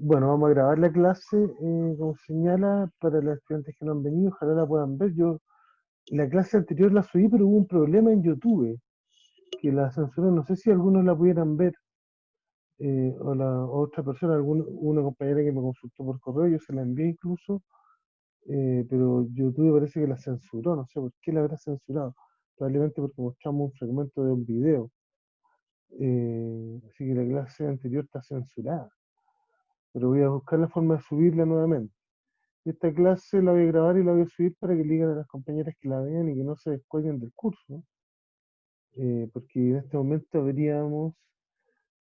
Bueno, vamos a grabar la clase, como señala, para los estudiantes que no han venido, ojalá la puedan ver. Yo la clase anterior la subí, pero hubo un problema en YouTube, que la censuró, no sé si algunos la pudieran ver, o la otra persona, una compañera que me consultó por correo, yo se la envié incluso, pero YouTube parece que la censuró, no sé por qué la habrá censurado, probablemente porque mostramos un fragmento de un video, así que la clase anterior está censurada, pero voy a buscar la forma de subirla nuevamente. Esta clase la voy a grabar y la voy a subir para que le digan a las compañeras que la vean y que no se descuelguen del curso, porque en este momento veríamos,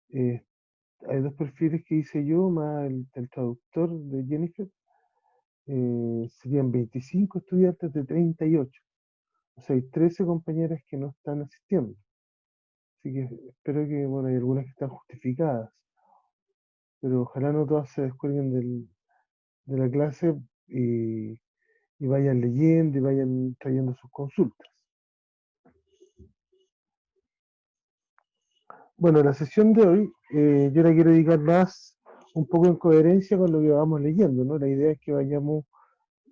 eh, hay dos perfiles que hice yo, más el traductor de Jennifer, serían 25 estudiantes de 38. O sea, hay 13 compañeras que no están asistiendo. Así que espero que, bueno, hay algunas que están justificadas, pero ojalá no todas se descuelguen de la clase y, y vayan leyendo y vayan trayendo sus consultas. Bueno, la sesión de hoy yo la quiero dedicar más un poco en coherencia con lo que vamos leyendo, ¿no? La idea es que vayamos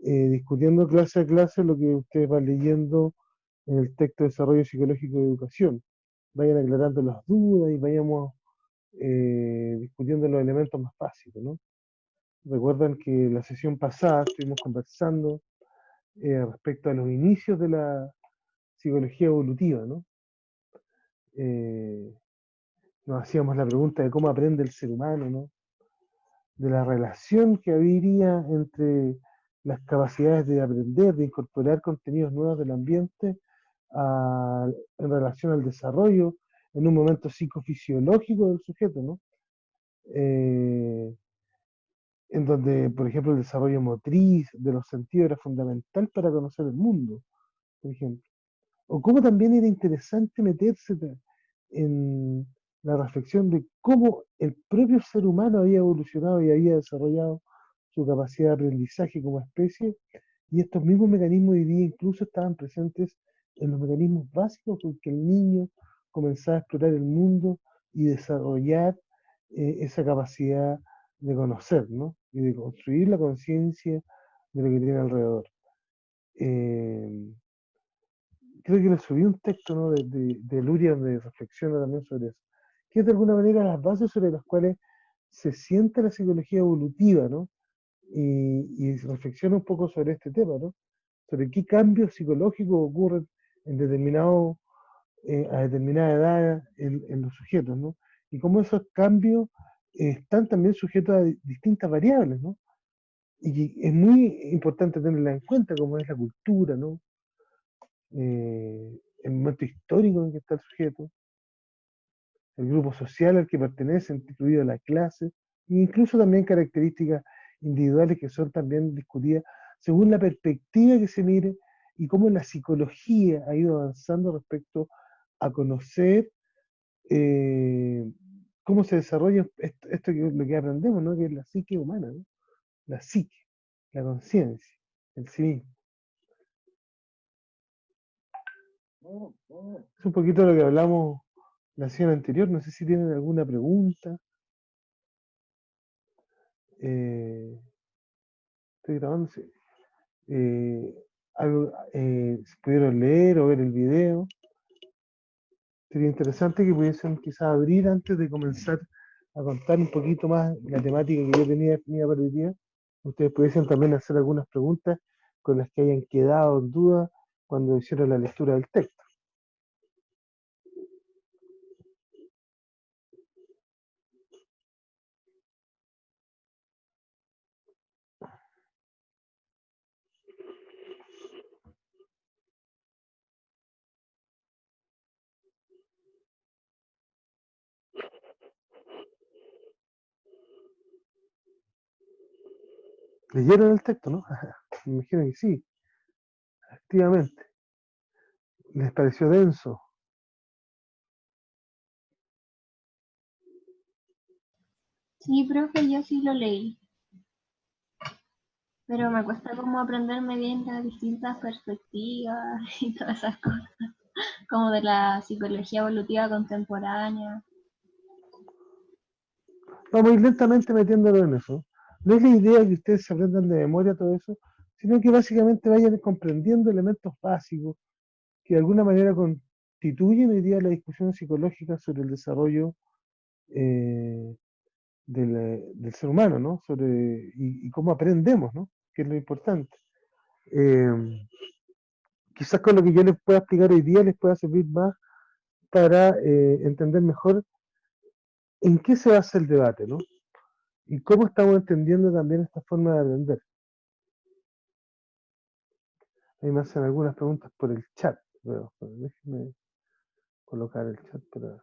discutiendo clase a clase lo que ustedes van leyendo en el texto de Desarrollo Psicológico de Educación. Vayan aclarando las dudas y vayamos discutiendo los elementos más básicos, ¿no? Recuerdan que la sesión pasada estuvimos conversando respecto a los inicios de la psicología evolutiva, ¿no? Eh, Nos hacíamos la pregunta de cómo aprende el ser humano, ¿no? De la relación que habría entre las capacidades de aprender, de incorporar contenidos nuevos del ambiente en relación al desarrollo en un momento psicofisiológico del sujeto, ¿no? Eh, en donde, por ejemplo, el desarrollo motriz de los sentidos era fundamental para conocer el mundo, por ejemplo. O cómo también era interesante meterse en la reflexión de cómo el propio ser humano había evolucionado y había desarrollado su capacidad de aprendizaje como especie, y estos mismos mecanismos hoy día incluso estaban presentes en los mecanismos básicos con que el niño comenzaba a explorar el mundo y desarrollar esa capacidad de conocer, ¿no? Y de construir la conciencia de lo que tiene alrededor. Eh, Creo que le subí un texto, ¿no? De Luria donde reflexiona también sobre eso, que es de alguna manera las bases sobre las cuales se siente la psicología evolutiva, ¿no? Y reflexiona un poco sobre este tema, ¿no? Sobre qué cambios psicológicos ocurren en a determinada edad en los sujetos, ¿no? Y cómo esos cambios están también sujetos a distintas variables, ¿no? Y que es muy importante tenerla en cuenta, como es la cultura, ¿no? El momento histórico en que está el sujeto, el grupo social al que pertenece, incluido la clase, e incluso también características individuales que son también discutidas según la perspectiva que se mire y cómo la psicología ha ido avanzando respecto a conocer eh, cómo se desarrolla esto que lo que aprendemos, ¿no? Que es la psique humana, ¿no? La psique, la conciencia, el sí mismo. Es un poquito lo que hablamos la sesión anterior, no sé si tienen alguna pregunta. Eh, Estoy grabando, sí. Si pudieron leer o ver el video, sería interesante que pudiesen quizás abrir antes de comenzar a contar un poquito más la temática que yo tenía definida para hoy día. Ustedes pudiesen también hacer algunas preguntas con las que hayan quedado en duda cuando hicieron la lectura del texto. ¿Leyeron el texto, no? Me imagino que sí, activamente. ¿Les pareció denso? Sí, profe, yo sí lo leí, pero me cuesta como aprenderme bien las distintas perspectivas y todas esas cosas, como de la psicología evolutiva contemporánea. vamos a ir lentamente metiéndolo en eso. No es la idea que ustedes se aprendan de memoria todo eso, sino que básicamente vayan comprendiendo elementos básicos que de alguna manera constituyen hoy día la discusión psicológica sobre el desarrollo eh, del ser humano, ¿no? Y cómo aprendemos, ¿no? Que es lo importante. Eh, Quizás con lo que yo les pueda explicar hoy día les pueda servir más para entender mejor en qué se basa el debate, ¿no? Y cómo estamos entendiendo también esta forma de aprender. Ahí me hacen algunas preguntas por el chat. Pero déjenme colocar el chat para...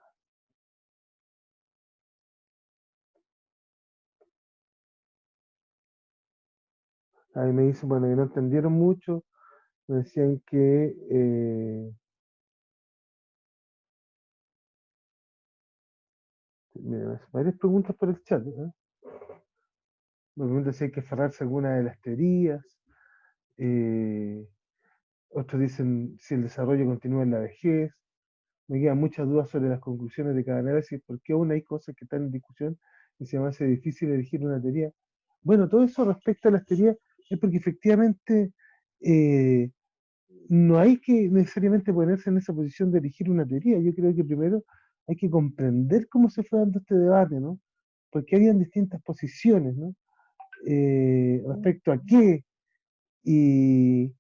Ahí me dicen, bueno, que no entendieron mucho. Me decían que... mira, me hacen varias preguntas por el chat. ¿Eh? Me preguntan si hay que aferrarse a alguna de las teorías. Eh, Otros dicen si el desarrollo continúa en la vejez. Me quedan muchas dudas sobre las conclusiones de cada análisis, porque aún hay cosas que están en discusión y se me hace difícil elegir una teoría. Bueno, todo eso respecto a las teorías es porque efectivamente eh, no hay que necesariamente ponerse en esa posición de elegir una teoría. Yo creo que primero hay que comprender cómo se fue dando este debate, ¿no? Porque habían distintas posiciones, ¿no? Respecto a qué, y,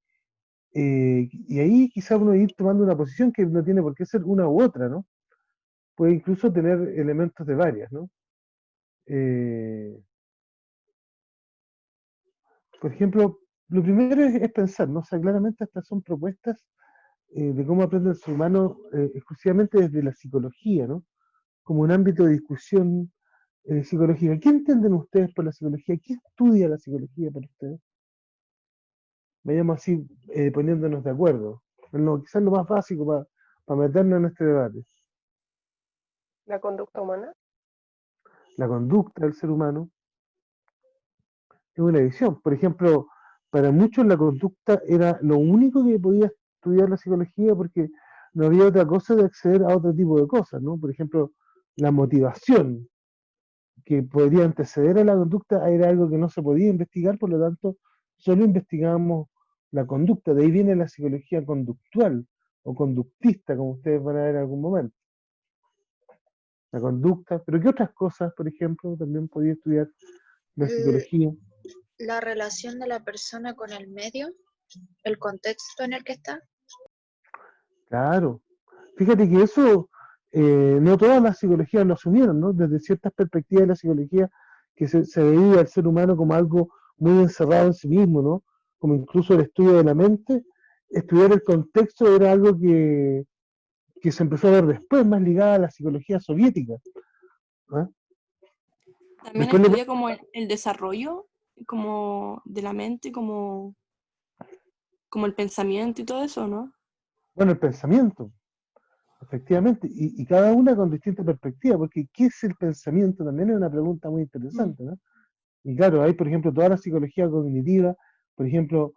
y ahí quizá uno ir tomando una posición que no tiene por qué ser una u otra, ¿no? Puede incluso tener elementos de varias, ¿no? Eh, por ejemplo, lo primero es pensar, ¿no? O sea, claramente estas son propuestas de cómo aprende el ser humano exclusivamente desde la psicología, ¿no? Como un ámbito de discusión psicológica. ¿Qué entienden ustedes por la psicología? ¿Qué estudia la psicología para ustedes? Vayamos así poniéndonos de acuerdo. Quizás lo más básico para meternos en este debate. La conducta humana. La conducta del ser humano es una visión. Por ejemplo, para muchos la conducta era lo único que podía estudiar la psicología porque no había otra cosa de acceder a otro tipo de cosas, ¿no? Por ejemplo, la motivación que podría anteceder a la conducta era algo que no se podía investigar, por lo tanto, solo investigamos la conducta. De ahí viene la psicología conductual o conductista, como ustedes van a ver en algún momento. La conducta, pero ¿qué otras cosas, por ejemplo, también podía estudiar la psicología? La relación de la persona con el medio, el contexto en el que está. Claro. Fíjate que eso no todas las psicologías lo asumieron, ¿no? Desde ciertas perspectivas de la psicología que se veía al ser humano como algo muy encerrado en sí mismo, ¿no? Como incluso el estudio de la mente, estudiar el contexto era algo que se empezó a ver después, más ligada a la psicología soviética. ¿Ah? También Después estudia como el desarrollo como de la mente, como el pensamiento y todo eso, ¿no? bueno, el pensamiento, efectivamente, y cada una con distinta perspectiva, porque ¿qué es el pensamiento? También es una pregunta muy interesante, ¿no? Y claro, hay, por ejemplo, toda la psicología cognitiva, por ejemplo,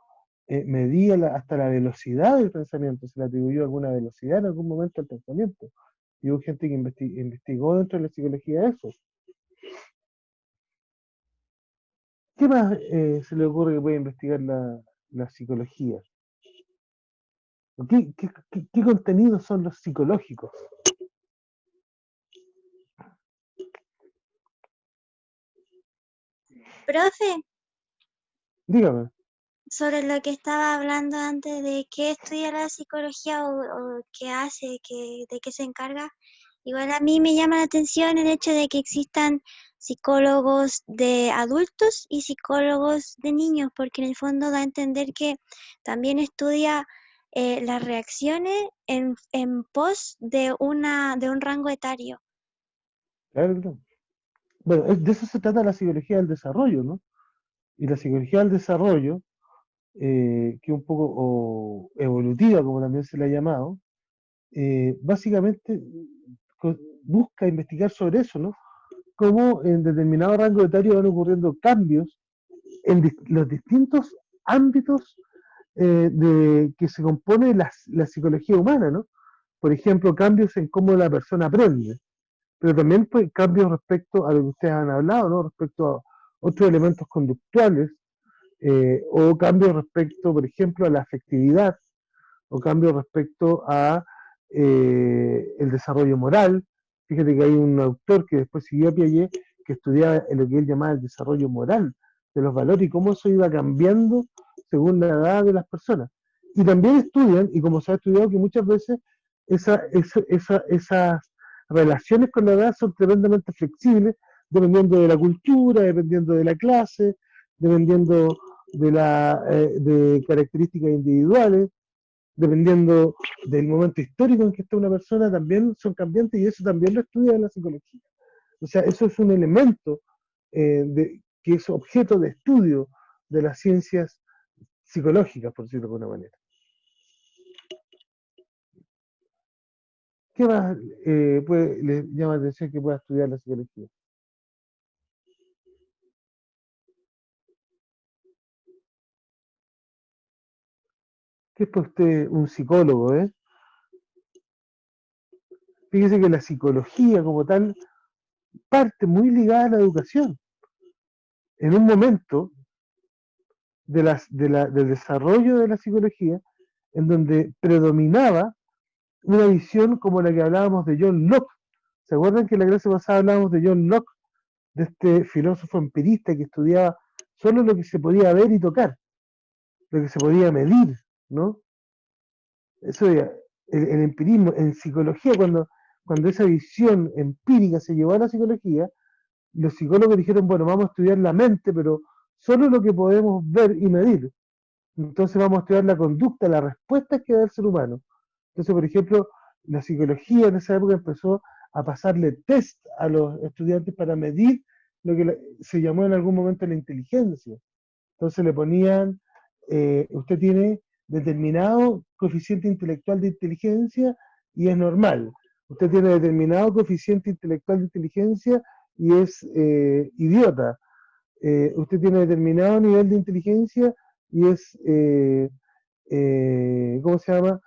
medía hasta la velocidad del pensamiento, se le atribuyó alguna velocidad en algún momento al pensamiento. Y hubo gente que investigó dentro de la psicología eso. ¿Qué más se le ocurre que puede investigar la psicología? ¿Qué contenidos son los psicológicos? Profe, Dígame. sobre lo que estaba hablando antes de qué estudia la psicología o qué hace, de qué se encarga, igual a mí me llama la atención el hecho de que existan psicólogos de adultos y psicólogos de niños, porque en el fondo da a entender que también estudia las reacciones en pos de un rango etario. Claro, claro. Bueno, de eso se trata la psicología del desarrollo, ¿no? Y la psicología del desarrollo, que es un poco evolutiva, como también se le ha llamado, básicamente busca investigar sobre eso, ¿no? Cómo en determinado rango etario van ocurriendo cambios en los distintos ámbitos de que se compone la psicología humana, ¿no? Por ejemplo, cambios en cómo la persona aprende, pero también pues, cambios respecto a lo que ustedes han hablado, ¿no? Respecto a otros elementos conductuales, o cambios respecto, por ejemplo, a la afectividad, o cambios respecto a el desarrollo moral. Fíjate que hay un autor que después siguió a Piaget, que estudiaba en lo que él llamaba el desarrollo moral de los valores y cómo eso iba cambiando según la edad de las personas. Y también estudian, y como se ha estudiado, que muchas veces esas relaciones con la edad son tremendamente flexibles, dependiendo de la cultura, dependiendo de la clase, dependiendo de características individuales, dependiendo del momento histórico en que está una persona, también son cambiantes y eso también lo estudia en la psicología. O sea, eso es un elemento que es objeto de estudio de las ciencias psicológicas, por decirlo de alguna manera. ¿Qué más les llama la atención que pueda estudiar la psicología? ¿Qué es para usted un psicólogo, Fíjese que la psicología como tal parte muy ligada a la educación. En un momento del desarrollo de la psicología, en donde predominaba una visión como la que hablábamos de John Locke. ¿Se acuerdan que en la clase pasada hablábamos de John Locke, de este filósofo empirista que estudiaba solo lo que se podía ver y tocar, lo que se podía medir, ¿no? Eso era el empirismo. En psicología, cuando esa visión empírica se llevó a la psicología, los psicólogos dijeron, bueno, vamos a estudiar la mente, pero solo lo que podemos ver y medir. Entonces vamos a estudiar la conducta, las respuestas que da el ser humano. Entonces, por ejemplo, la psicología en esa época empezó a pasarle test a los estudiantes para medir lo que se llamó en algún momento la inteligencia. Entonces le ponían, usted tiene determinado coeficiente intelectual de inteligencia y es normal. Usted tiene determinado coeficiente intelectual de inteligencia y es idiota. Usted tiene determinado nivel de inteligencia y es, ¿cómo se llama?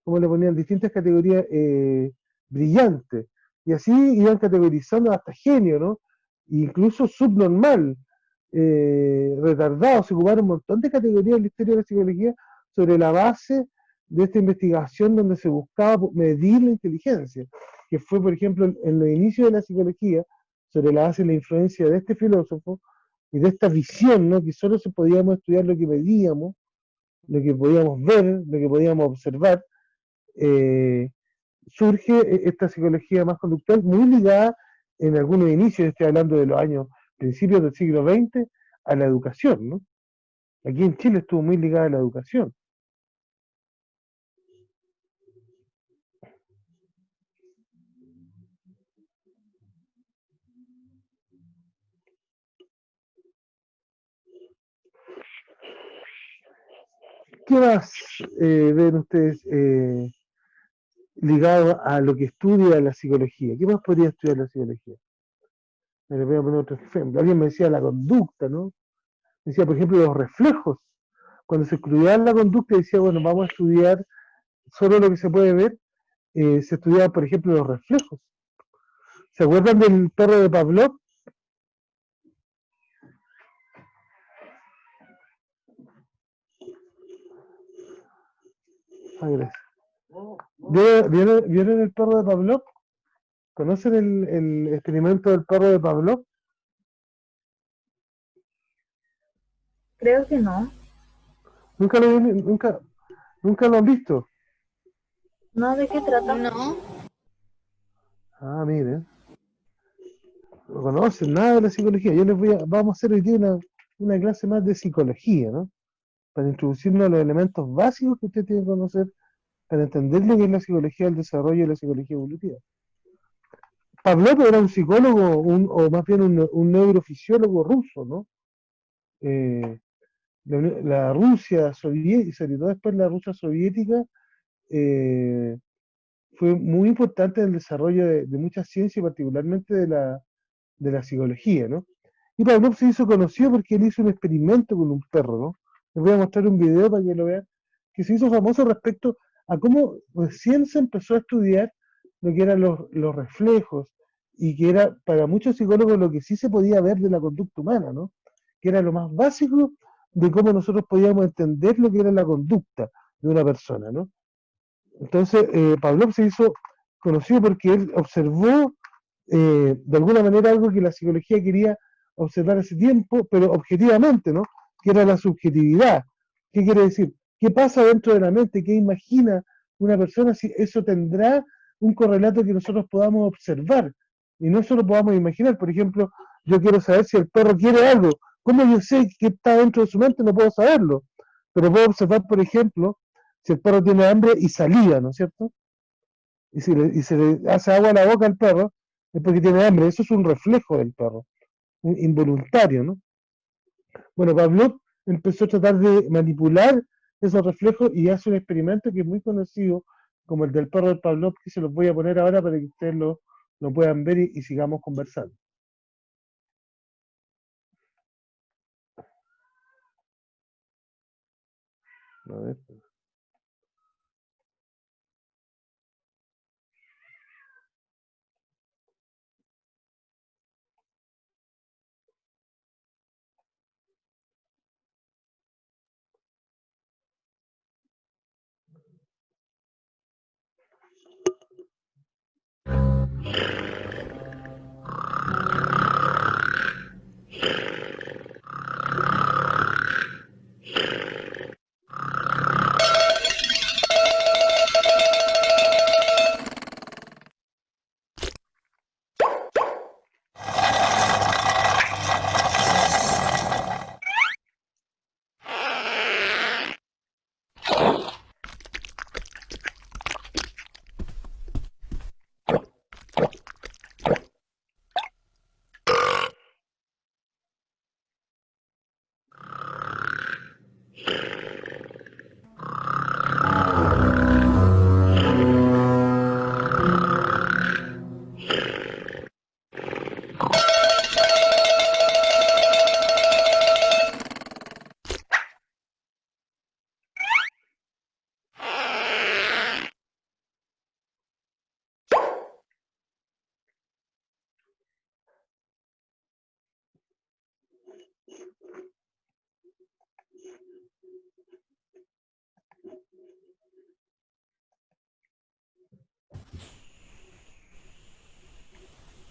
¿Cómo le ponían? Distintas categorías brillantes. Y así iban categorizando hasta genio, ¿no? Incluso subnormal, retardado. Se ocuparon un montón de categorías en la historia de la psicología sobre la base de esta investigación donde se buscaba medir la inteligencia, que fue, por ejemplo, en los inicios de la psicología, sobre la base de la influencia de este filósofo y de esta visión, ¿no? Que solo se podíamos estudiar lo que medíamos, lo que podíamos ver, lo que podíamos observar, surge esta psicología más conductual muy ligada en algunos inicios, estoy hablando de los años, principios del siglo XX, a la educación, ¿no? Aquí en Chile estuvo muy ligada a la educación. ¿Qué más ven ustedes ligado a lo que estudia la psicología? ¿Qué más podría estudiar la psicología? Me voy a poner otro ejemplo. Alguien me decía la conducta, ¿no? Decía, por ejemplo, los reflejos. Cuando se estudiaba la conducta, decía, bueno, vamos a estudiar solo lo que se puede ver. Se estudiaban, por ejemplo, los reflejos. ¿Se acuerdan del perro de Pavlov? Ah, gracias. ¿Vieron el perro de Pavlov? ¿Conocen el experimento del perro de Pavlov? Creo que no. ¿Nunca lo han visto? No, ¿de qué trata? No, Ah, miren. No conocen nada de la psicología. Vamos a hacer hoy día una clase más de psicología, ¿no? Para introducirnos a los elementos básicos que usted tiene que conocer para entender lo que es la psicología del desarrollo y la psicología evolutiva. Pavlov era un psicólogo, o más bien un neurofisiólogo ruso, ¿no? La Rusia soviética, y sobre todo después la Rusia soviética, fue muy importante en el desarrollo de muchas ciencias, particularmente de la psicología, ¿no? Y Pavlov se hizo conocido porque él hizo un experimento con un perro, ¿no? Les voy a mostrar un video para que lo vean, que se hizo famoso respecto a cómo recién se empezó a estudiar lo que eran los reflejos y que era para muchos psicólogos lo que sí se podía ver de la conducta humana, ¿no? Que era lo más básico de cómo nosotros podíamos entender lo que era la conducta de una persona, ¿no? Entonces, Pavlov se hizo conocido porque él observó de alguna manera algo que la psicología quería observar hace tiempo, pero objetivamente, ¿no? Que era la subjetividad. ¿Qué quiere decir? ¿Qué pasa dentro de la mente? ¿Qué imagina una persona? Si eso tendrá un correlato que nosotros podamos observar y no solo podamos imaginar. Por ejemplo, yo quiero saber si el perro quiere algo. ¿Cómo yo sé qué está dentro de su mente? No puedo saberlo. Pero puedo observar, por ejemplo, si el perro tiene hambre y saliva, ¿no es cierto? Y se le hace agua a la boca al perro, es porque tiene hambre. Eso es un reflejo del perro, un involuntario, ¿no? Bueno, Pavlov empezó a tratar de manipular esos reflejos y hace un experimento que es muy conocido, como el del perro de Pavlov, que se los voy a poner ahora para que ustedes lo puedan ver y sigamos conversando. A ver.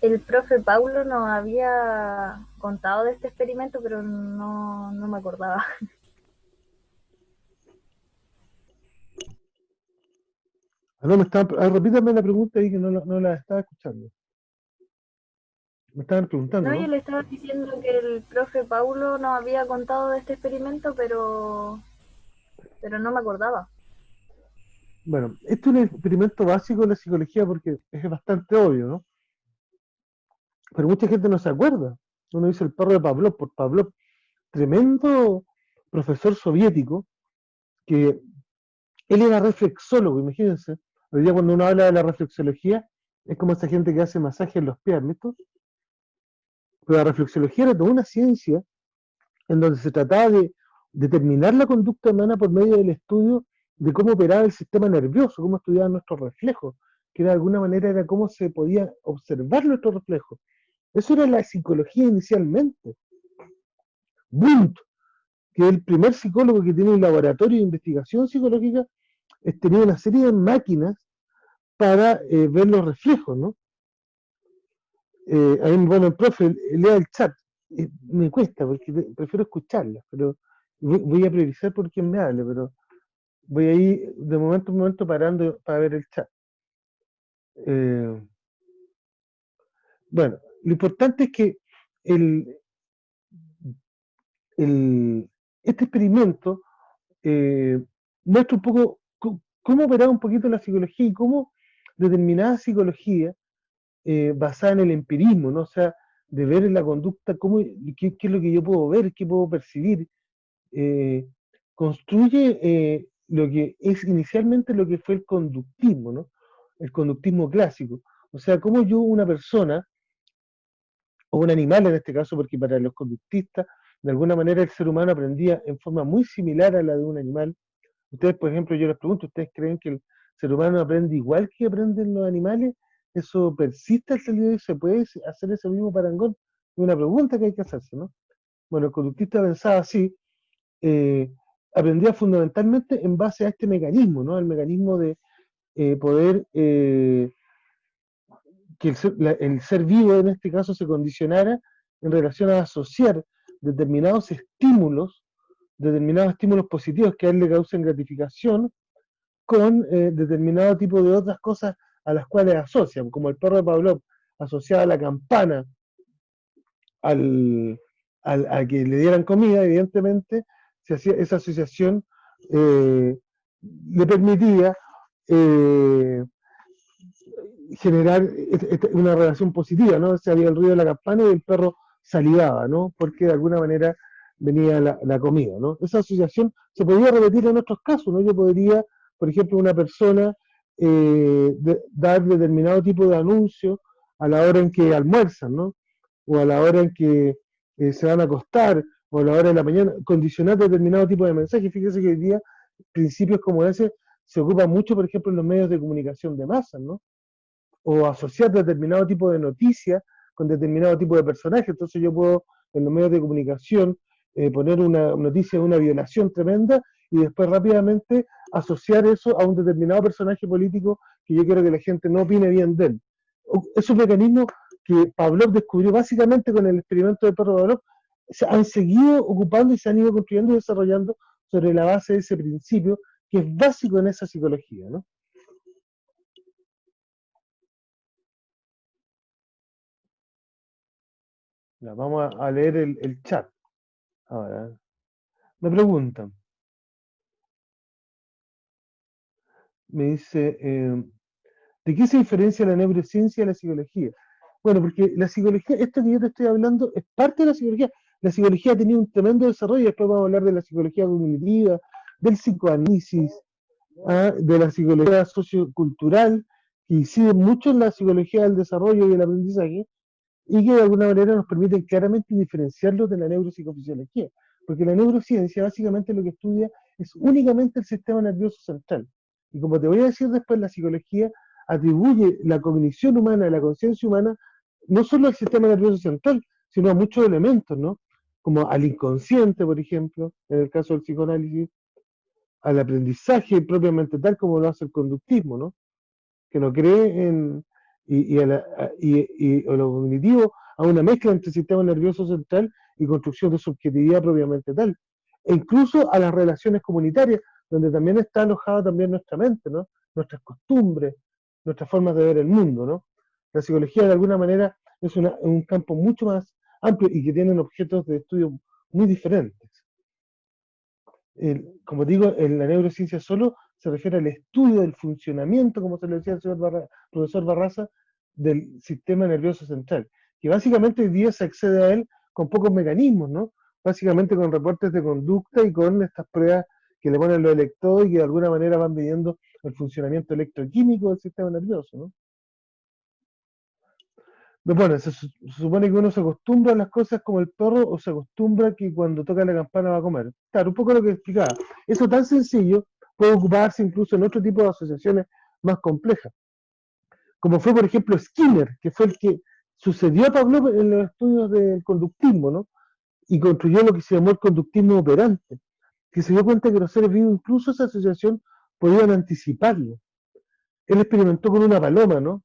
El profe Paulo nos había contado de este experimento, pero no me acordaba. No, repítame la pregunta ahí que no la estaba escuchando. Me estaban preguntando, No, yo ¿no? le estaba diciendo que el profe Paulo nos había contado de este experimento, pero no me acordaba. Bueno, este es un experimento básico de la psicología porque es bastante obvio, ¿no? Pero mucha gente no se acuerda. Uno dice el perro de Pavlov, por Pavlov, tremendo profesor soviético, que él era reflexólogo, imagínense. Hoy día cuando uno habla de la reflexología, es como esa gente que hace masaje en los pies, ¿listo? Pero la reflexología era toda una ciencia en donde se trataba de determinar la conducta humana por medio del estudio de cómo operaba el sistema nervioso, cómo estudiaban nuestros reflejos, que de alguna manera era cómo se podía observar nuestros reflejos. Eso era la psicología inicialmente. Wundt, que es el primer psicólogo que tiene un laboratorio de investigación psicológica, tenía una serie de máquinas para ver los reflejos, ¿no? Ahí, bueno, el profe lea el chat. Me cuesta porque prefiero escucharla, pero voy a priorizar por quien me hable, pero voy a ir de momento en momento parando para ver el chat. Bueno, lo importante es que el, este experimento muestra un poco cómo operaba un poquito la psicología y cómo determinada psicología basada en el empirismo, ¿no? O sea, de ver en la conducta qué es lo que yo puedo ver, qué puedo percibir, eh, construye lo que es inicialmente lo que fue el conductismo, ¿no? El conductismo clásico. O sea, cómo yo, una persona, o un animal en este caso, porque para los conductistas, de alguna manera el ser humano aprendía en forma muy similar a la de un animal. Ustedes, por ejemplo, yo les pregunto, ¿ustedes creen que el ser humano aprende igual que aprenden los animales? ¿Eso persiste hasta el día de hoy? ¿Se puede hacer ese mismo parangón? Es una pregunta que hay que hacerse, ¿no? Bueno, el conductista pensaba así, aprendía fundamentalmente en base a este mecanismo, ¿no? El mecanismo de poder que el ser vivo en este caso se condicionara en relación a asociar determinados estímulos positivos que a él le causen gratificación con determinado tipo de otras cosas a las cuales asocian, como el perro de Pavlov asociaba la campana a que le dieran comida, evidentemente, se hacía, esa asociación le permitía generar una relación positiva, ¿no? Se había el ruido de la campana y el perro salivaba, ¿no? Porque de alguna manera venía la comida, ¿no? Esa asociación se podía repetir en otros casos, ¿no? Yo podría, por ejemplo, una persona dar determinado tipo de anuncio a la hora en que almuerzan, ¿no? O a la hora en que se van a acostar, o a la hora de la mañana, condicionar determinado tipo de mensaje. Fíjese que hoy día principios como ese se ocupan mucho, por ejemplo, en los medios de comunicación de masas, ¿no? O asociar determinado tipo de noticias con determinado tipo de personaje. Entonces yo puedo en los medios de comunicación poner una noticia de una violación tremenda y después rápidamente asociar eso a un determinado personaje político que yo quiero que la gente no opine bien de él. Esos mecanismos que Pavlov descubrió básicamente con el experimento del perro Pavlov se han seguido ocupando y se han ido construyendo y desarrollando sobre la base de ese principio que es básico en esa psicología, ¿no? Ya, vamos a leer el chat. Ahora, me preguntan. Me dice, ¿de qué se diferencia la neurociencia de la psicología? Bueno, porque la psicología, esto que yo te estoy hablando, es parte de la psicología. La psicología ha tenido un tremendo desarrollo, después vamos a hablar de la psicología cognitiva, del psicoanálisis, de la psicología sociocultural, que incide mucho en la psicología del desarrollo y el aprendizaje, y que de alguna manera nos permiten claramente diferenciarlos de la neuropsicofisiología, porque la neurociencia básicamente lo que estudia es únicamente el sistema nervioso central. Y como te voy a decir después, la psicología atribuye la cognición humana, la conciencia humana, no solo al sistema nervioso central, sino a muchos elementos, ¿no? Como al inconsciente, por ejemplo, en el caso del psicoanálisis, al aprendizaje propiamente tal como lo hace el conductismo, ¿no? Que no cree en, o lo cognitivo, a una mezcla entre sistema nervioso central y construcción de subjetividad propiamente tal. E incluso a las relaciones comunitarias, donde también está alojada también nuestra mente, ¿no? Nuestras costumbres, nuestras formas de ver el mundo, ¿no? La psicología de alguna manera es un campo mucho más amplio y que tienen objetos de estudio muy diferentes. Como digo, en la neurociencia solo se refiere al estudio del funcionamiento, como se le decía al señor profesor Barraza, del sistema nervioso central, que básicamente hoy día se accede a él con pocos mecanismos, ¿no? Básicamente con reportes de conducta y con estas pruebas que le ponen los electrodos y que de alguna manera van midiendo el funcionamiento electroquímico del sistema nervioso, ¿no? Bueno, se supone que uno se acostumbra a las cosas como el perro o se acostumbra que cuando toca la campana va a comer. Claro, un poco lo que explicaba. Eso tan sencillo puede ocuparse incluso en otro tipo de asociaciones más complejas. Como fue, por ejemplo, Skinner, que fue el que sucedió a Pavlov en los estudios del conductismo, ¿no? Y construyó lo que se llamó el conductismo operante, que se dio cuenta que los seres vivos, incluso esa asociación, podían anticiparlo. Él experimentó con una paloma, ¿no?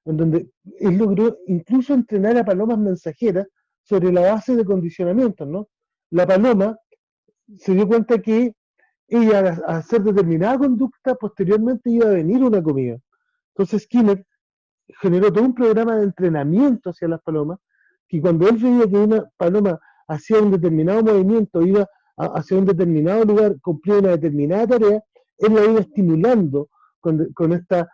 En donde él logró incluso entrenar a palomas mensajeras sobre la base de condicionamientos, ¿no? La paloma se dio cuenta que ella, al hacer determinada conducta, posteriormente iba a venir una comida. Entonces Skinner generó todo un programa de entrenamiento hacia las palomas, que cuando él veía que una paloma hacía un determinado movimiento, iba hacia un determinado lugar, cumplía una determinada tarea, él la iba estimulando con esta,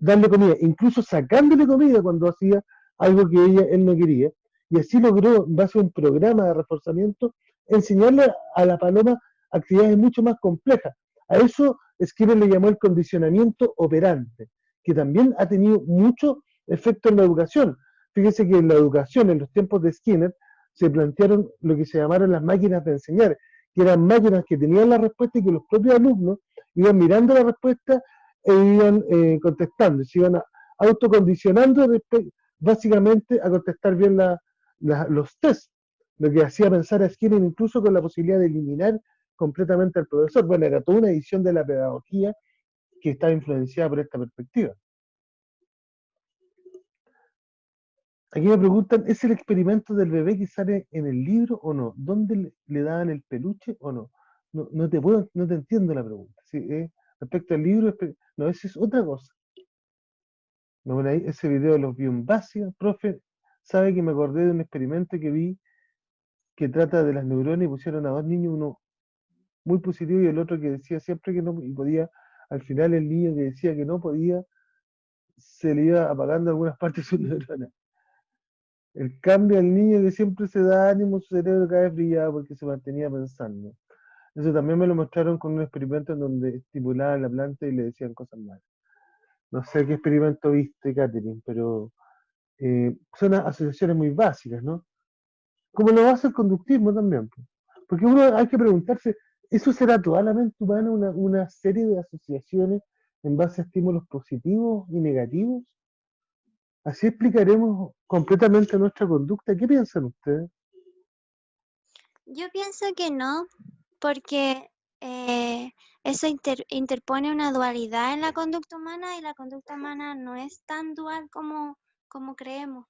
darle comida, incluso sacándole comida cuando hacía algo que él no quería, y así logró, en base a un programa de reforzamiento, enseñarle a la paloma actividades mucho más complejas. A eso Skinner le llamó el condicionamiento operante, que también ha tenido mucho efecto en la educación. Fíjese que en la educación, en los tiempos de Skinner, se plantearon lo que se llamaron las máquinas de enseñar, que eran máquinas que tenían la respuesta y que los propios alumnos iban mirando la respuesta e iban contestando, se iban autocondicionando básicamente a contestar bien los tests, lo que hacía pensar a Skinner incluso con la posibilidad de eliminar completamente al profesor. Bueno, era toda una edición de la pedagogía que estaba influenciada por esta perspectiva. Aquí me preguntan, ¿es el experimento del bebé que sale en el libro o no? ¿Dónde le daban el peluche o no? No te entiendo la pregunta. ¿Sí? Respecto al libro, no, esa es otra cosa. No, bueno, ahí ese video lo vi en básica, profe, sabe que me acordé de un experimento que vi que trata de las neuronas y pusieron a dos niños, uno muy positivo y el otro que decía siempre que no y podía, al final el niño que decía que no podía, se le iba apagando algunas partes de sus neuronas. El cambio al niño que siempre se da ánimo, su cerebro cada vez brillaba porque se mantenía pensando. Eso también me lo mostraron con un experimento en donde estimulaban la planta y le decían cosas malas. No sé qué experimento viste, Catherine, pero son asociaciones muy básicas, ¿no? Como lo hace el conductismo también. Porque uno hay que preguntarse, ¿eso será toda la mente humana una serie de asociaciones en base a estímulos positivos y negativos? Así explicaremos completamente nuestra conducta. ¿Qué piensan ustedes? Yo pienso que no, porque eso interpone una dualidad en la conducta humana y la conducta humana no es tan dual como creemos.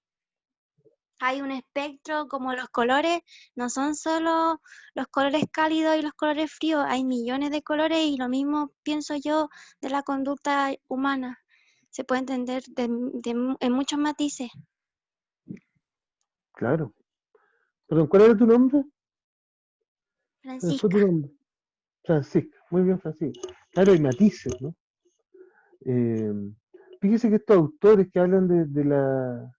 Hay un espectro, como los colores, no son solo los colores cálidos y los colores fríos, hay millones de colores y lo mismo pienso yo de la conducta humana. Se puede entender en muchos matices. Claro. ¿Pero cuál era tu nombre? ¿Cuál fue tu Francisca, nombre? Francisca. Muy bien, Francisca. Claro, hay matices, ¿no? Eh, Fíjese que estos autores que hablan de la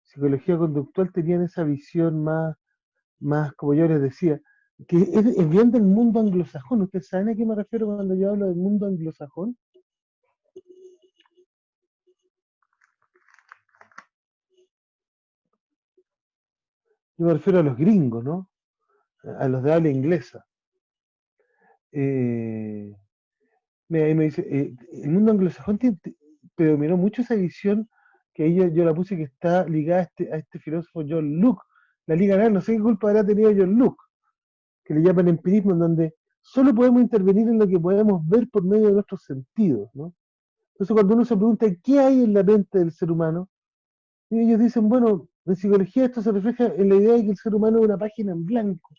psicología conductual tenían esa visión más, como yo les decía, que es bien del mundo anglosajón. ¿Ustedes saben a qué me refiero cuando yo hablo del mundo anglosajón? Yo me refiero a los gringos, ¿no? A los de habla inglesa. Eh, Mira, ahí me dice, el mundo anglosajón predominó mucho esa visión que ahí yo la puse que está ligada a este filósofo John Locke. La Liga Nada, no sé qué culpa habrá tenido John Locke, que le llaman empirismo, en donde solo podemos intervenir en lo que podemos ver por medio de nuestros sentidos, ¿no? Entonces cuando uno se pregunta qué hay en la mente del ser humano, y ellos dicen, bueno, en psicología esto se refleja en la idea de que el ser humano es una página en blanco,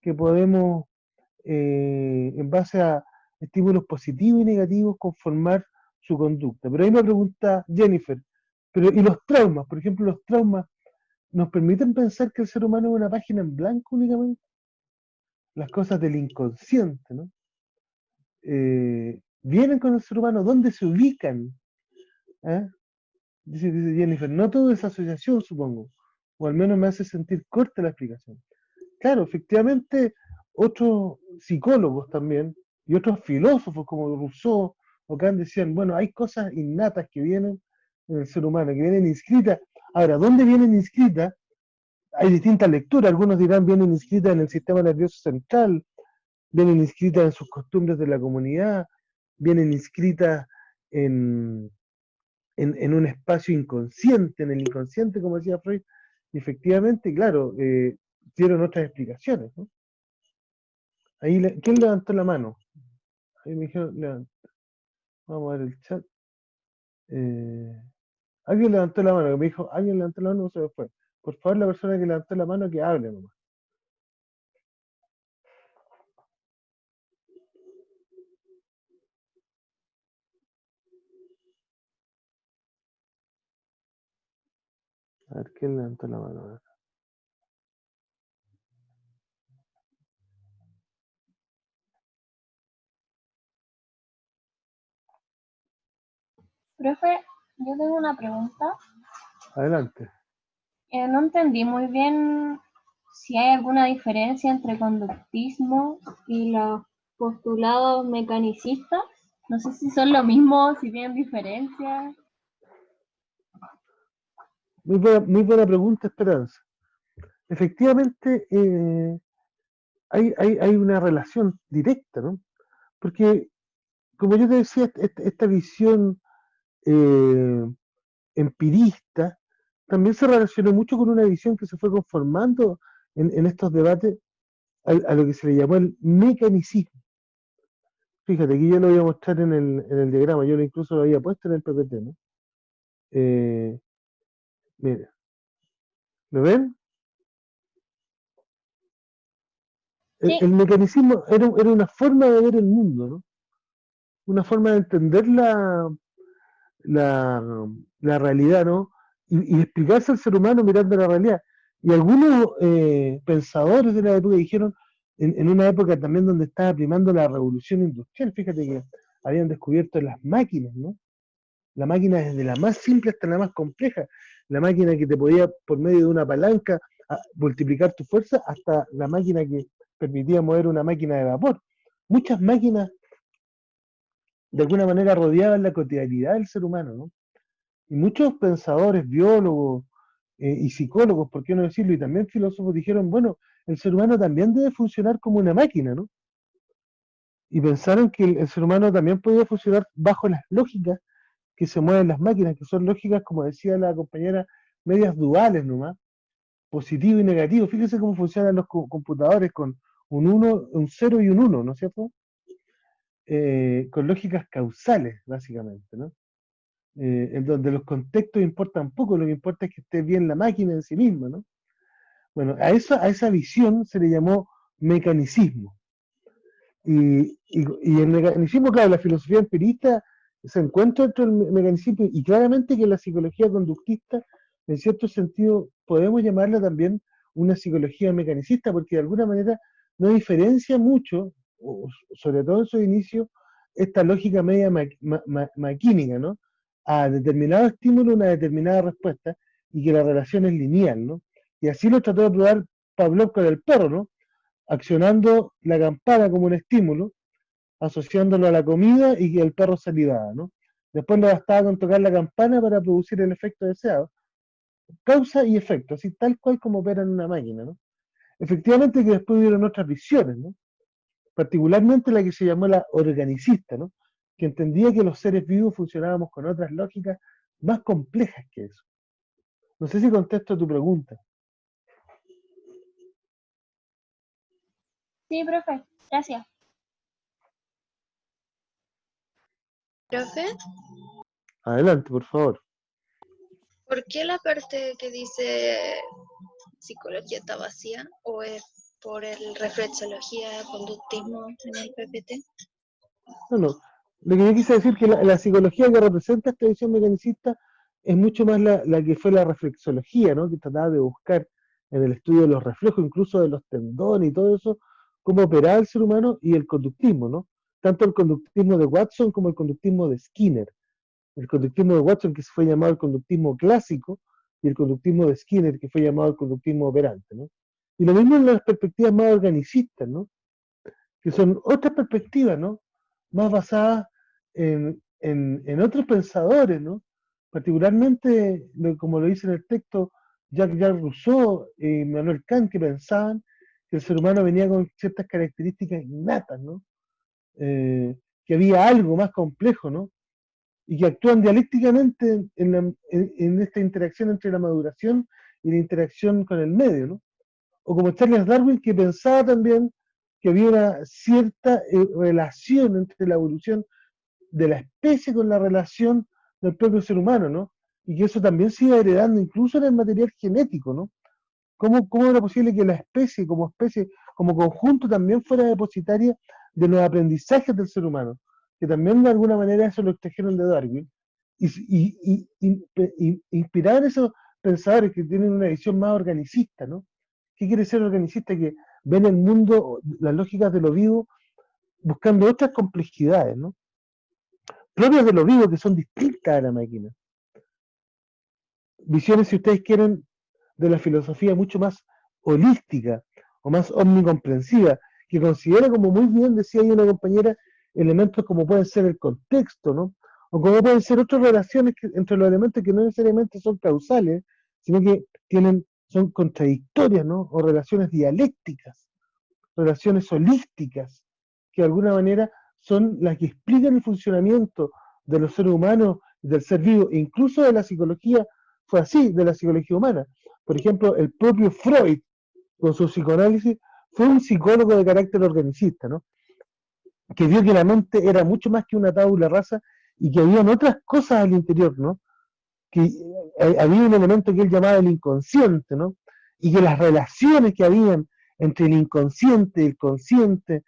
que podemos, en base a estímulos positivos y negativos, conformar su conducta. Pero ahí me pregunta Jennifer, pero ¿y los traumas? Por ejemplo, los traumas nos permiten pensar que el ser humano es una página en blanco únicamente. Las cosas del inconsciente, ¿no? Vienen con el ser humano, ¿dónde se ubican? ¿Eh? Dice Jennifer, no todo es asociación, supongo, o al menos me hace sentir corta la explicación. Claro, efectivamente, otros psicólogos también, y otros filósofos como Rousseau o Kant decían, bueno, hay cosas innatas que vienen en el ser humano, que vienen inscritas. Ahora, ¿dónde vienen inscritas? Hay distintas lecturas, algunos dirán vienen inscritas en el sistema nervioso central, vienen inscritas en sus costumbres de la comunidad, vienen inscritas en, en un espacio inconsciente, en el inconsciente, como decía Freud, y efectivamente, claro, dieron otras explicaciones, ¿no? Ahí, ¿quién levantó la mano? Ahí me dijeron, vamos a ver el chat. Eh, alguien levantó la mano, que me dijo, alguien levantó la mano, no se me fue. Por favor, la persona que levantó la mano, que hable nomás. A ver, ¿quién levantó la mano? A ver. Profe, yo tengo una pregunta. Adelante. No entendí muy bien si hay alguna diferencia entre conductismo y los postulados mecanicistas. No sé si son lo mismo, si tienen diferencias. Muy buena pregunta, Esperanza. Efectivamente, hay una relación directa, ¿no? Porque, como yo te decía, esta visión empirista, también se relacionó mucho con una visión que se fue conformando en estos debates a lo que se le llamó el mecanicismo. Fíjate, aquí yo lo voy a mostrar en el diagrama, yo lo incluso lo había puesto en el PPT, ¿no? Mira, ¿lo ven? Sí, El mecanicismo era una forma de ver el mundo, ¿no? Una forma de entender la, la realidad, ¿no? Y explicarse al ser humano mirando la realidad. Y algunos pensadores de la época dijeron, en una época también donde estaba primando la revolución industrial, fíjate que habían descubierto las máquinas, ¿no? La máquina desde la más simple hasta la más compleja. La máquina que te podía, por medio de una palanca, multiplicar tu fuerza, hasta la máquina que permitía mover una máquina de vapor. Muchas máquinas, de alguna manera, rodeaban la cotidianidad del ser humano, ¿no? Y muchos pensadores, biólogos y psicólogos, por qué no decirlo, y también filósofos dijeron, bueno, el ser humano también debe funcionar como una máquina, ¿no? Y pensaron que el ser humano también podía funcionar bajo las lógicas que se mueven las máquinas, que son lógicas, como decía la compañera, medias duales nomás, positivo y negativo. Fíjese cómo funcionan los computadores con un 1, un 0 y un 1, ¿no es cierto? Con lógicas causales, básicamente, ¿no? En donde los contextos importan poco, lo que importa es que esté bien la máquina en sí misma, ¿no? Bueno, a esa visión se le llamó mecanicismo. Y el mecanicismo, claro, la filosofía empirista se encuentra dentro del mecanicismo y claramente que la psicología conductista, en cierto sentido, podemos llamarla también una psicología mecanicista, porque de alguna manera no diferencia mucho, sobre todo en su inicio, esta lógica media maquínica, ¿no? A determinado estímulo, una determinada respuesta, y que la relación es lineal, ¿no? Y así lo trató de probar Pavlov con el perro, ¿no? Accionando la campana como un estímulo, asociándolo a la comida y que el perro salivaba, ¿no? Después le bastaba con tocar la campana para producir el efecto deseado. Causa y efecto, así tal cual como opera en una máquina, ¿no? Efectivamente que después hubieron otras visiones, ¿no? Particularmente la que se llamó la organicista, ¿no? Que entendía que los seres vivos funcionábamos con otras lógicas más complejas que eso. No sé si contesto tu pregunta. sí, profe, gracias. Profe, Adelante, por favor. ¿por qué la parte que dice psicología está vacía? ¿O es por el reflexología, conductismo en el PPT? No, no. Lo que yo quise decir es que la psicología que representa esta visión mecanicista es mucho más la que fue la reflexología, ¿no? Que trataba de buscar en el estudio de los reflejos, incluso de los tendones y todo eso, cómo operaba el ser humano y el conductismo, ¿no? Tanto el conductismo de Watson como el conductismo de Skinner. El conductismo de Watson, que fue llamado el conductismo clásico, y el conductismo de Skinner, que fue llamado el conductismo operante, ¿no? Y lo mismo en las perspectivas más organicistas, ¿no? Que son otras perspectivas, ¿no? Más basadas en otros pensadores, ¿no? Particularmente, como lo dice en el texto, Jacques Rousseau y Immanuel Kant, que pensaban que el ser humano venía con ciertas características innatas, ¿no? Que había algo más complejo, ¿no? Y que actúan dialécticamente en esta interacción entre la maduración y la interacción con el medio, ¿no? O como Charles Darwin, que pensaba también que había una cierta relación entre la evolución de la especie con la relación del propio ser humano, ¿no? Y que eso también se iba heredando incluso en el material genético, ¿no? ¿Cómo era posible que la especie, como conjunto, también fuera depositaria de los aprendizajes del ser humano? Que también de alguna manera eso lo extrajeron de Darwin. Y inspiraban esos pensadores que tienen una visión más organicista, ¿no? ¿Qué quiere ser organicista? Que ven el mundo, las lógicas de lo vivo, buscando otras complejidades, ¿no? Propias de lo vivo que son distintas a la máquina. Visiones, si ustedes quieren, de la filosofía mucho más holística o más omnicomprensiva, que considera, como muy bien decía ahí una compañera, elementos como pueden ser el contexto, ¿no? O como pueden ser otras relaciones entre los elementos que no necesariamente son causales, sino que son contradictorias, ¿no? O relaciones dialécticas, relaciones holísticas, que de alguna manera son las que explican el funcionamiento de los seres humanos del ser vivo, incluso de la psicología, fue así, de la psicología humana. Por ejemplo, el propio Freud, con su psicoanálisis, fue un psicólogo de carácter organicista, ¿no? Que vio que la mente era mucho más que una tabula rasa y que habían otras cosas al interior, ¿no? Que había un elemento que él llamaba el inconsciente, ¿no? Y que las relaciones que habían entre el inconsciente, el consciente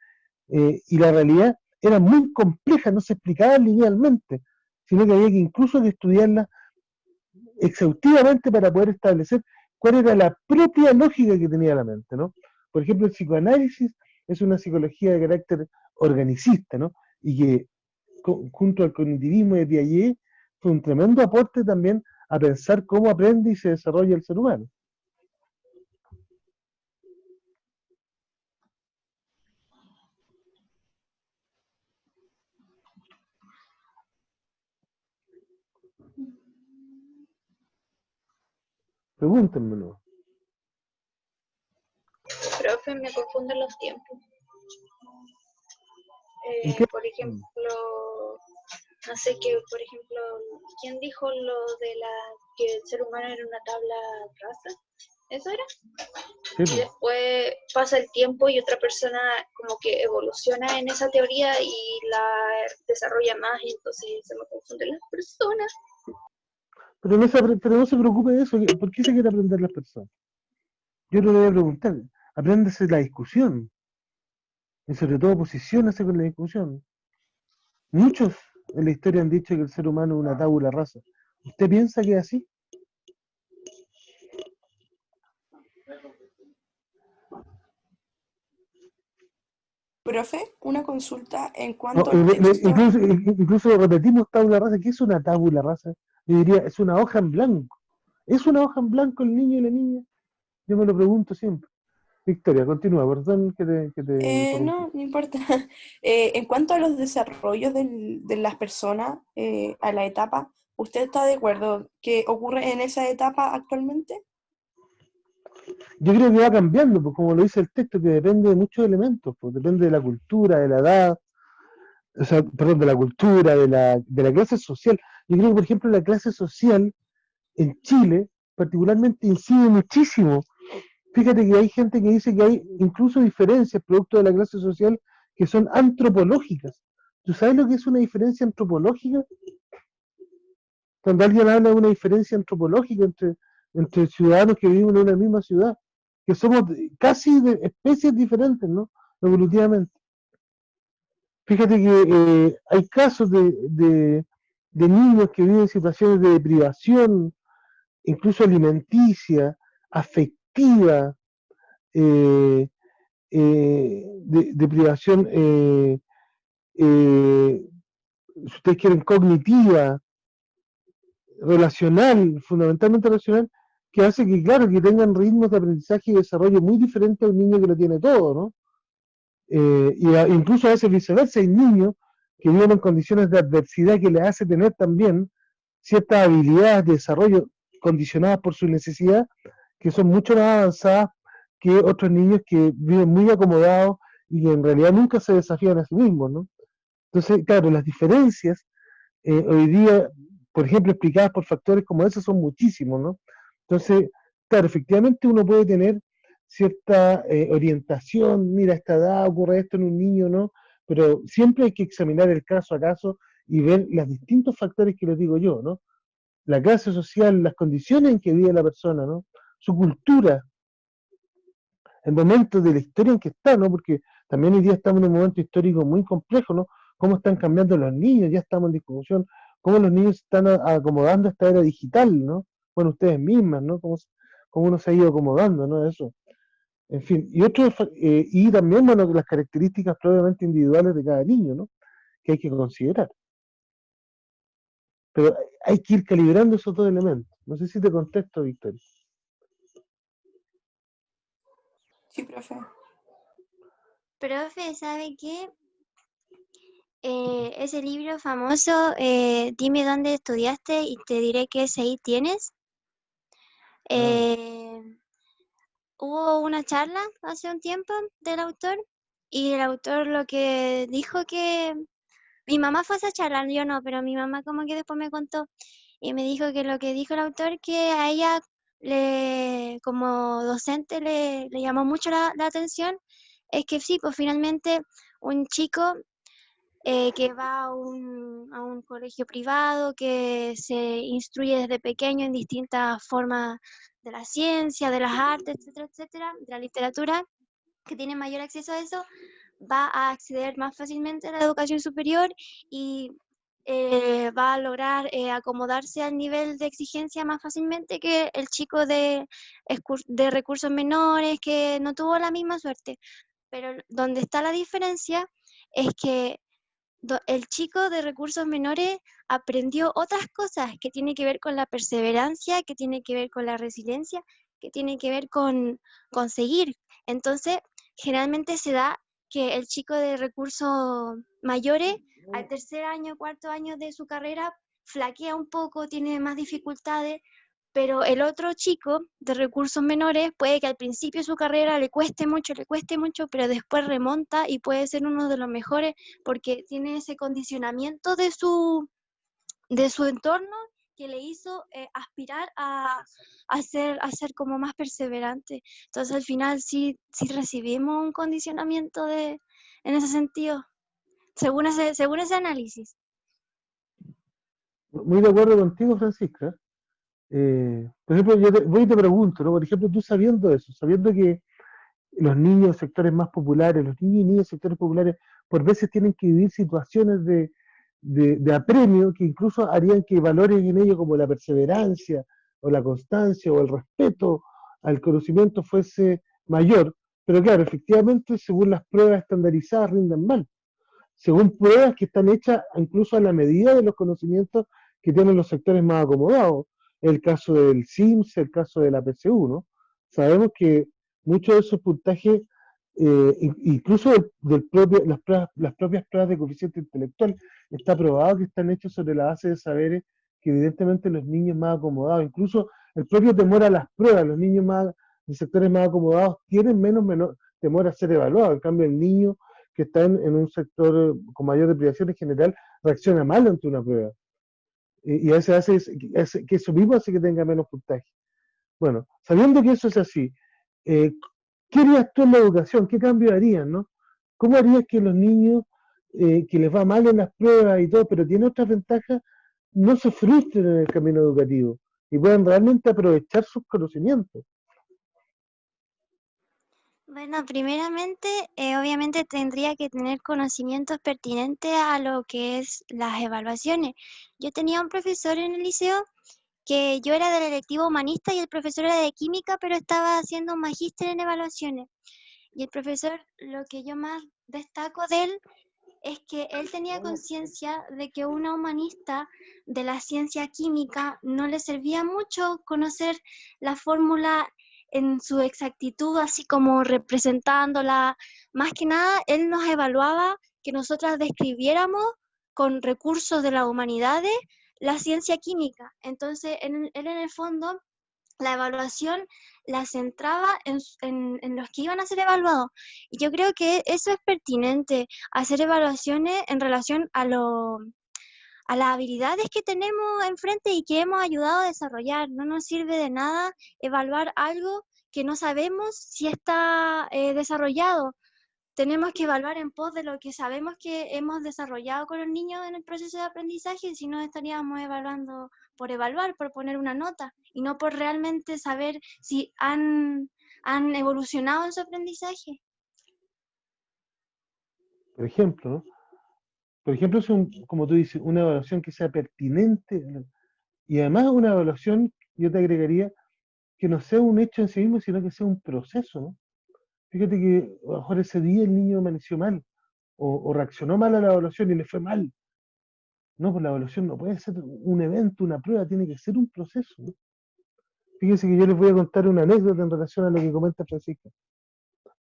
y la realidad eran muy complejas, no se explicaban linealmente, sino que había que incluso que estudiarlas exhaustivamente para poder establecer cuál era la propia lógica que tenía la mente, ¿no? Por ejemplo, el psicoanálisis es una psicología de carácter organicista, ¿no? Y que junto al cognitivismo de Piaget fue un tremendo aporte también a pensar cómo aprende y se desarrolla el ser humano. Pregúntenmelo. Profe, me confunden los tiempos. ¿En qué? Por ejemplo, no sé qué, por ejemplo, ¿quién dijo lo de que el ser humano era una tabla rasa? ¿Eso era? Sí, Y después pasa el tiempo y otra persona como que evoluciona en esa teoría y la desarrolla más y entonces se me confunden las personas. pero no se preocupe de eso. ¿Por qué se quiere aprender las personas? Yo le voy a preguntar, apréndese la discusión y sobre todo posiciónese con la discusión. Muchos en la historia han dicho que el ser humano es una tabula rasa. ¿Usted piensa que es así? Profe, una consulta en No, cuanto al texto. incluso repetimos tabula rasa. ¿Qué es una tabula rasa? Yo diría, es una hoja en blanco. ¿Es una hoja en blanco el niño y la niña? Yo me lo pregunto siempre. Victoria, continúa, perdón que te interrumpí. No importa. En cuanto a los desarrollos de las personas a la etapa, ¿usted está de acuerdo que ocurre en esa etapa actualmente? Yo creo que va cambiando, pues como lo dice el texto, que depende de muchos elementos, pues depende de la cultura, de la edad, o sea, perdón, de la cultura, de la clase social. Yo creo que, por ejemplo, la clase social en Chile particularmente incide muchísimo. Fíjate que hay gente que dice que hay incluso diferencias producto de la clase social que son antropológicas. ¿Tú sabes lo que es una diferencia antropológica? Cuando alguien habla de una diferencia antropológica entre ciudadanos que viven en una misma ciudad, que somos casi de especies diferentes, ¿no? Evolutivamente. Fíjate que hay casos de niños que viven situaciones de privación, incluso alimenticia, afectiva, eh, de privación, si ustedes quieren, cognitiva, relacional, fundamentalmente relacional, que hace que, claro, que tengan ritmos de aprendizaje y desarrollo muy diferentes a un niño que lo tiene todo, ¿no? Incluso a veces viceversa, hay niños que viven en condiciones de adversidad que les hace tener también ciertas habilidades de desarrollo condicionadas por su necesidad, que son mucho más avanzadas que otros niños que viven muy acomodados y que en realidad nunca se desafían a sí mismos, ¿no? Entonces, claro, las diferencias hoy día, por ejemplo, explicadas por factores como esos son muchísimos, ¿no? Entonces, claro, efectivamente uno puede tener cierta orientación, mira, a esta edad ocurre esto en un niño, ¿no? Pero siempre hay que examinar el caso a caso y ver los distintos factores que les digo yo, ¿no? La clase social, las condiciones en que vive la persona, ¿no? Su cultura, el momento de la historia en que está, ¿no? Porque también hoy día estamos en un momento histórico muy complejo, ¿no? Cómo están cambiando los niños, ya estamos en discusión, cómo los niños se están acomodando a esta era digital, ¿no? Bueno, ustedes mismas, ¿no? Cómo uno se ha ido acomodando, ¿no? Eso. En fin, y también, bueno, las características probablemente individuales de cada niño, ¿no? Que hay que considerar. Pero hay que ir calibrando esos dos elementos. No sé si te contesto, Victoria. Sí, profe. Profe, ¿sabe qué? Ese libro famoso, Dime dónde estudiaste y te diré qué ahí tienes. Hubo una charla hace un tiempo del autor y el autor lo que dijo Mi mamá fue a esa charla, yo no, pero mi mamá como que después me contó y me dijo que lo que dijo el autor, que a ella como docente le llamó mucho la atención, es que sí, pues finalmente un chico que va a un colegio privado, que se instruye desde pequeño en distintas formas de la ciencia, de las artes, etcétera, etcétera, de la literatura, que tiene mayor acceso a eso, va a acceder más fácilmente a la educación superior y va a lograr acomodarse al nivel de exigencia más fácilmente que el chico de recursos menores, que no tuvo la misma suerte. Pero donde está la diferencia es que el chico de recursos menores aprendió otras cosas que tiene que ver con la perseverancia, que tiene que ver con la resiliencia, que tiene que ver con seguir. Entonces, generalmente se da que el chico de recursos mayores, al tercer año, cuarto año de su carrera, flaquea un poco, tiene más dificultades, pero el otro chico de recursos menores puede que al principio de su carrera le cueste mucho, pero después remonta y puede ser uno de los mejores porque tiene ese condicionamiento de su entorno que le hizo aspirar a ser como más perseverante. Entonces al final sí recibimos un condicionamiento en ese sentido, según ese análisis. Muy de acuerdo contigo, Francisca. Por ejemplo, voy y te pregunto, ¿no? Por ejemplo, tú sabiendo eso, sabiendo que los niños de sectores más populares, los niños y niñas de sectores populares, por veces tienen que vivir situaciones de apremio que incluso harían que valores en ellos como la perseverancia o la constancia o el respeto al conocimiento fuese mayor. Pero claro, efectivamente, según las pruebas estandarizadas, rinden mal. Según pruebas que están hechas incluso a la medida de los conocimientos que tienen los sectores más acomodados. El caso del SIMS, el caso de la PSU, ¿no? Sabemos que muchos de esos puntajes, incluso las propias pruebas de coeficiente intelectual, está probado que están hechos sobre la base de saberes que evidentemente los niños más acomodados, incluso el propio temor a las pruebas, los niños más de sectores más acomodados tienen menos temor a ser evaluados. En cambio, el niño que está en un sector con mayor deprivación en general reacciona mal ante una prueba. Y a veces hace que eso mismo hace que tenga menos puntaje. Bueno, sabiendo que eso es así, ¿qué harías tú en la educación? ¿Qué cambio harías, no? ¿Cómo harías que los niños que les va mal en las pruebas y todo, pero tienen otras ventajas, no se frustren en el camino educativo y puedan realmente aprovechar sus conocimientos? Bueno, primeramente, obviamente tendría que tener conocimientos pertinentes a lo que es las evaluaciones. Yo tenía un profesor en el liceo que yo era del electivo humanista y el profesor era de química, pero estaba haciendo un magíster en evaluaciones. Y el profesor, lo que yo más destaco de él es que él tenía conciencia de que una humanista de la ciencia química no le servía mucho conocer la fórmula en su exactitud, así como representándola. Más que nada, él nos evaluaba que nosotras describiéramos con recursos de las humanidades la ciencia química. Entonces, él en el fondo, la evaluación la centraba en los que iban a ser evaluados. Y yo creo que eso es pertinente, hacer evaluaciones en relación a las habilidades que tenemos enfrente y que hemos ayudado a desarrollar. No nos sirve de nada evaluar algo que no sabemos si está desarrollado. Tenemos que evaluar en pos de lo que sabemos que hemos desarrollado con los niños en el proceso de aprendizaje, si no estaríamos evaluando por evaluar, por poner una nota, y no por realmente saber si han evolucionado en su aprendizaje. Por ejemplo, ¿no? Por ejemplo, es como tú dices, una evaluación que sea pertinente y además una evaluación, yo te agregaría, que no sea un hecho en sí mismo, sino que sea un proceso, ¿no? Fíjate que a lo mejor ese día el niño amaneció mal o reaccionó mal a la evaluación y le fue mal. No, pues la evaluación no puede ser un evento, una prueba, tiene que ser un proceso, ¿no? Fíjense que yo les voy a contar una anécdota en relación a lo que comenta Francisca.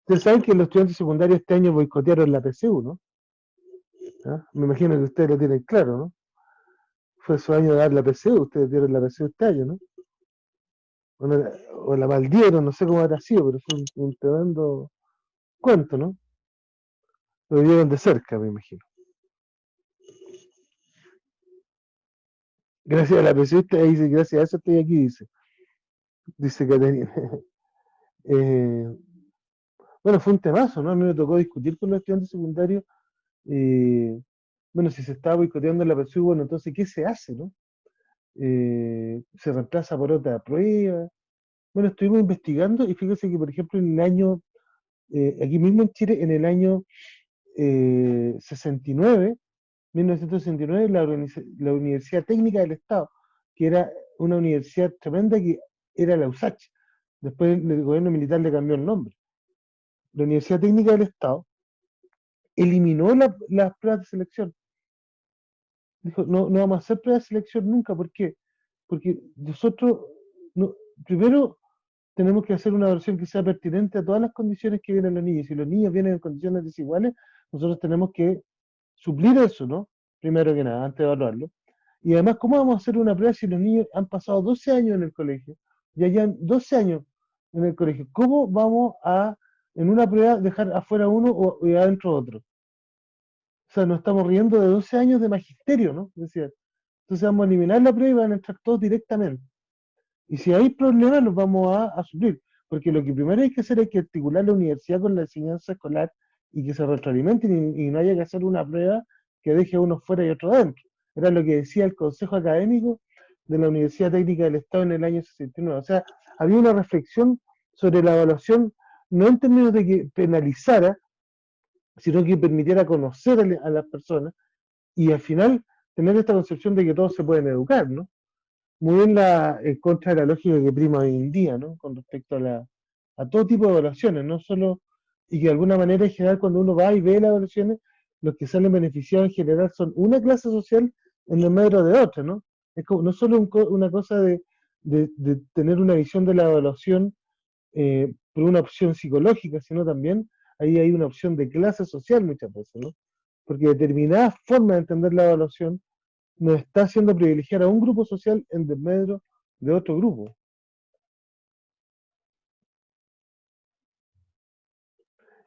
Ustedes saben que los estudiantes secundarios este año boicotearon la PSU, ¿no? ¿Ah? Me imagino que ustedes lo tienen claro, ¿no? Fue su año de dar la PSU, ustedes dieron la PSU este año, ¿no? O la maldieron, no sé cómo habrá sido, pero fue un tremendo cuento, ¿no? Lo vivieron de cerca, me imagino. Gracias a la periodista, ahí dice, gracias a eso estoy aquí, dice Caterina. Eh, bueno, fue un temazo, ¿no? A mí me tocó discutir con los estudiantes secundarios, bueno, si se está boicoteando la PSU, bueno, entonces, ¿qué se hace, no? Se reemplaza por otra prueba. Bueno, estuvimos investigando y fíjese que, por ejemplo, en el año, aquí mismo en Chile, en el año 69, 1969, la Universidad Técnica del Estado, que era una universidad tremenda que era la USACH, después el gobierno militar le cambió el nombre. La Universidad Técnica del Estado eliminó las pruebas de selección. Dijo, no, no vamos a hacer pruebas de selección nunca. ¿Por qué? Porque nosotros, no, primero, tenemos que hacer una versión que sea pertinente a todas las condiciones que vienen los niños. Si los niños vienen en condiciones desiguales, nosotros tenemos que suplir eso, ¿no? Primero que nada, antes de evaluarlo. Y además, ¿cómo vamos a hacer una prueba si los niños han pasado 12 años en el colegio? Ya llevan 12 años en el colegio. ¿Cómo vamos a, en una prueba, dejar afuera uno y adentro otro? O sea, nos estamos riendo de 12 años de magisterio, ¿no? Es decir, entonces vamos a eliminar la prueba y van a entrar todos directamente. Y si hay problemas, los vamos a suplir. Porque lo que primero hay que hacer es que articular la universidad con la enseñanza escolar y que se retroalimenten y no haya que hacer una prueba que deje a uno fuera y otro dentro. Era lo que decía el Consejo Académico de la Universidad Técnica del Estado en el año 69. O sea, había una reflexión sobre la evaluación, no en términos de que penalizara, sino que permitiera conocer a las personas y al final tener esta concepción de que todos se pueden educar, ¿no? Muy bien en contra de la lógica que prima hoy en día, ¿no? Con respecto a todo tipo de evaluaciones, no solo, y que de alguna manera en general cuando uno va y ve las evaluaciones, los que salen beneficiados en general son una clase social en el medio de otra, ¿no? Es como, no solo una cosa de tener una visión de la evaluación por una opción psicológica, sino también ahí hay una opción de clase social muchas veces, ¿no? Porque determinadas formas de entender la evaluación nos está haciendo privilegiar a un grupo social en desmedro de otro grupo.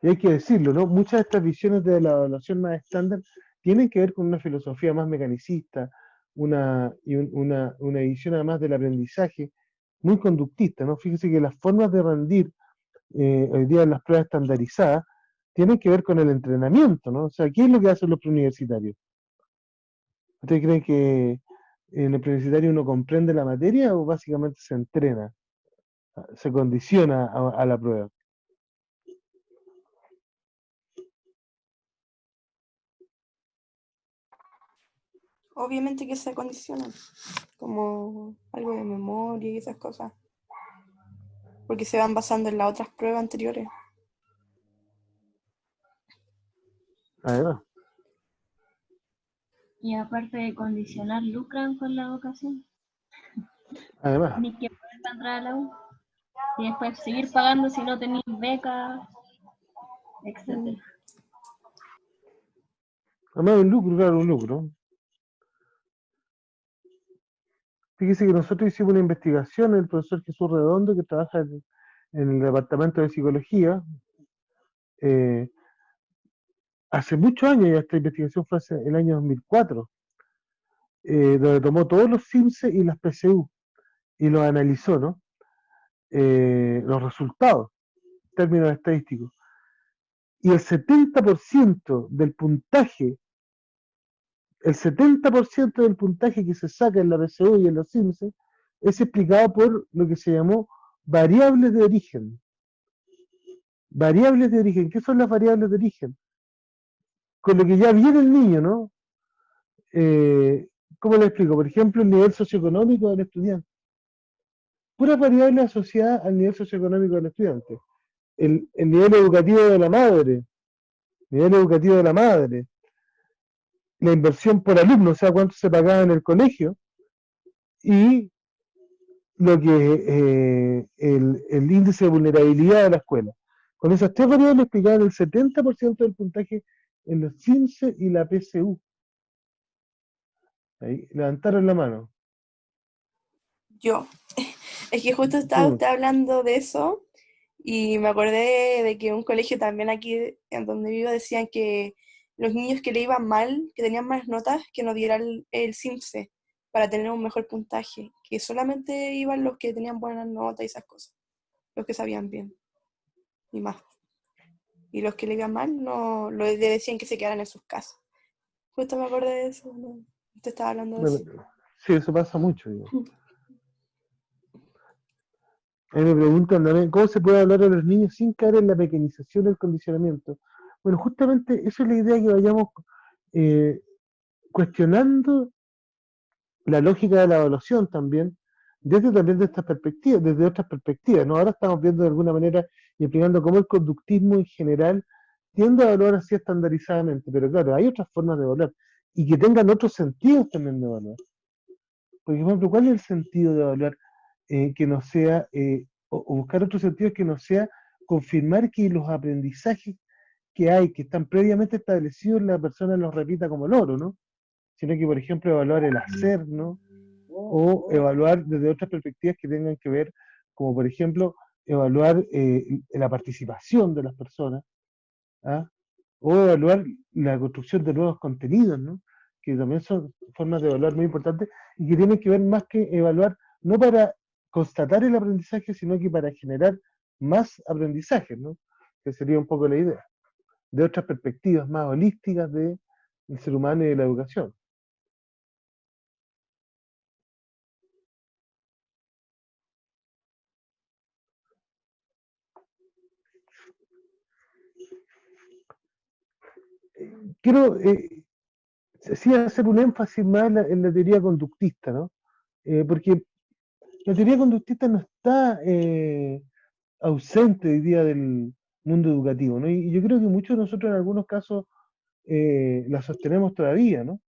Y hay que decirlo, ¿no? Muchas de estas visiones de la evaluación más estándar tienen que ver con una filosofía más mecanicista, una visión además del aprendizaje muy conductista, ¿no? Fíjese que las formas de rendir hoy día en las pruebas estandarizadas tienen que ver con el entrenamiento, ¿no? O sea, ¿qué es lo que hacen los preuniversitarios? ¿Ustedes creen que en el preuniversitario uno comprende la materia o básicamente se entrena, se condiciona a la prueba? Obviamente que se condiciona, como algo de memoria y esas cosas, porque se van basando en las otras pruebas anteriores. Además, Y aparte de condicionar, lucran con la vocación. además, Ni que poder entrar a la U. Y después seguir pagando si no tenéis beca, etc. además un lucro, claro, un lucro. Fíjese que nosotros hicimos una investigación, el profesor Jesús Redondo, que trabaja en el departamento de psicología, eh, hace muchos años, ya esta investigación fue hace el año 2004, donde tomó todos los CIMSE y las PSU y los analizó, ¿no? Los resultados, en términos estadísticos. Y el 70% del puntaje, el 70% del puntaje que se saca en la PSU y en los CIMSE es explicado por lo que se llamó variables de origen. Variables de origen. ¿Qué son las variables de origen? Con lo que ya viene el niño, ¿no? ¿Cómo le explico? Por ejemplo, el nivel socioeconómico del estudiante. Puras variables asociadas al nivel socioeconómico del estudiante. El nivel educativo de la madre. Nivel educativo de la madre. La inversión por alumno, o sea, cuánto se pagaba en el colegio. Y lo que el índice de vulnerabilidad de la escuela. Con esas tres variables explicaban el 70% del puntaje en los CIMSE y la PSU. Ahí, levantaron la mano. Yo, es que justo estaba usted hablando de eso y me acordé de que un colegio también aquí en donde vivo decían que los niños que le iban mal, que tenían malas notas, que no dieran el CIMSE, para tener un mejor puntaje, que solamente iban los que tenían buenas notas y esas cosas, los que sabían bien, y más. Y los que le iban mal, no, le decían que se quedaran en sus casas. Justo me acordé de eso, ¿no? Usted estaba hablando de Bueno, eso. sí, eso pasa mucho. Digo. Ahí me preguntan también, ¿cómo se puede hablar a los niños sin caer en la pequeñización y el condicionamiento? Bueno, justamente esa es la idea, que vayamos eh, cuestionando la lógica de la evaluación también, también de estas perspectivas, desde otras perspectivas, ¿no? Ahora estamos viendo de alguna manera y explicando cómo el conductismo en general tiende a evaluar así estandarizadamente, pero claro, hay otras formas de evaluar y que tengan otros sentidos también de evaluar. Por ejemplo, ¿cuál es el sentido de evaluar que no sea, o buscar otros sentidos que no sea confirmar que los aprendizajes que hay, que están previamente establecidos, la persona los repita como loro, ¿no? Sino que, por ejemplo, evaluar el hacer, ¿no? O evaluar desde otras perspectivas que tengan que ver, como por ejemplo, evaluar la participación de las personas, ¿ah? O evaluar la construcción de nuevos contenidos, ¿no? Que también son formas de evaluar muy importantes y que tienen que ver más que evaluar, no para constatar el aprendizaje, sino que para generar más aprendizaje, ¿no? Que sería un poco la idea, de otras perspectivas más holísticas del ser humano y de la educación. Quiero sí hacer un énfasis más en la teoría conductista, ¿no? Porque la teoría conductista no está ausente hoy día del mundo educativo, ¿no? Y yo creo que muchos de nosotros en algunos casos la sostenemos todavía, ¿no?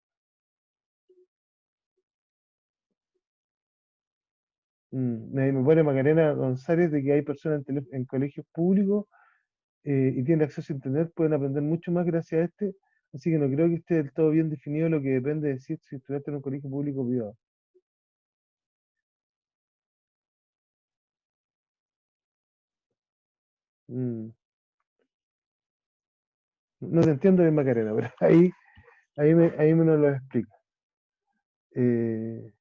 Me pone Macarena González de que hay personas en colegios públicos y tienen acceso a internet, pueden aprender mucho más gracias a este, así que no creo que esté del todo bien definido lo que depende de si estudiaste en un colegio público o privado. Mm, no te entiendo bien, Macarena, pero ahí me lo explica. Eh,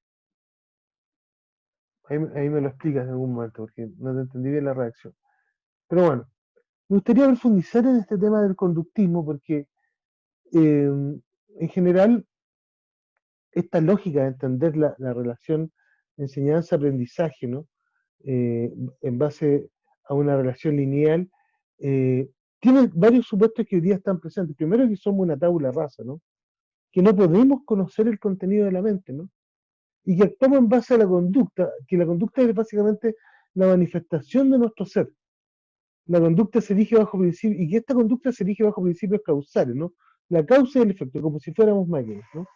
ahí me lo explicas en algún momento, porque no te entendí bien la reacción. Pero bueno, me gustaría profundizar en este tema del conductismo, porque en general esta lógica de entender la relación enseñanza-aprendizaje, ¿no? Eh, en base a una relación lineal, eh, tiene varios supuestos que hoy día están presentes. Primero, que somos una tabula rasa, ¿no? Que no podemos conocer el contenido de la mente, ¿no? Y que actuamos en base a la conducta, que la conducta es básicamente la manifestación de nuestro ser. La conducta se rige bajo principios, y que esta conducta se rige bajo principios causales, ¿no? La causa y el efecto, como si fuéramos máquinas, ¿no?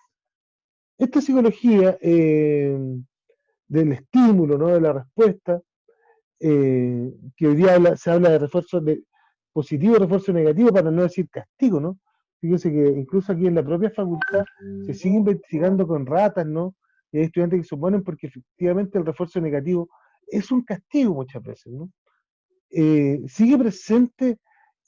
Esta psicología del estímulo, ¿no? De la respuesta, que hoy día se habla de refuerzo positivo, refuerzo negativo, para no decir castigo, ¿no? Fíjense que incluso aquí en la propia facultad se sigue investigando con ratas, ¿no? Y hay estudiantes que suponen porque efectivamente el refuerzo negativo es un castigo muchas veces, ¿no? Sigue presente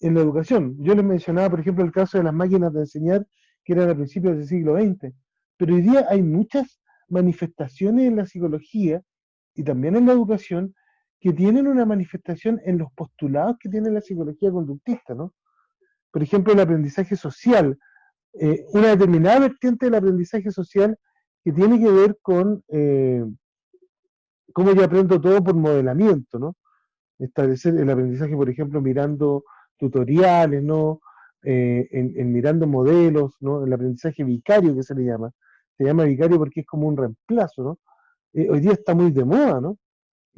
en la educación. Yo les mencionaba, por ejemplo, el caso de las máquinas de enseñar, que eran a principios del siglo XX, pero hoy día hay muchas manifestaciones en la psicología y también en la educación que tienen una manifestación en los postulados que tiene la psicología conductista, ¿no? Por ejemplo, el aprendizaje social, una determinada vertiente del aprendizaje social que tiene que ver con cómo yo aprendo todo por modelamiento, ¿no? Establecer el aprendizaje, por ejemplo, mirando tutoriales, ¿no? En mirando modelos, ¿no? El aprendizaje vicario que se llama vicario porque es como un reemplazo, ¿no? Hoy día está muy de moda, ¿no?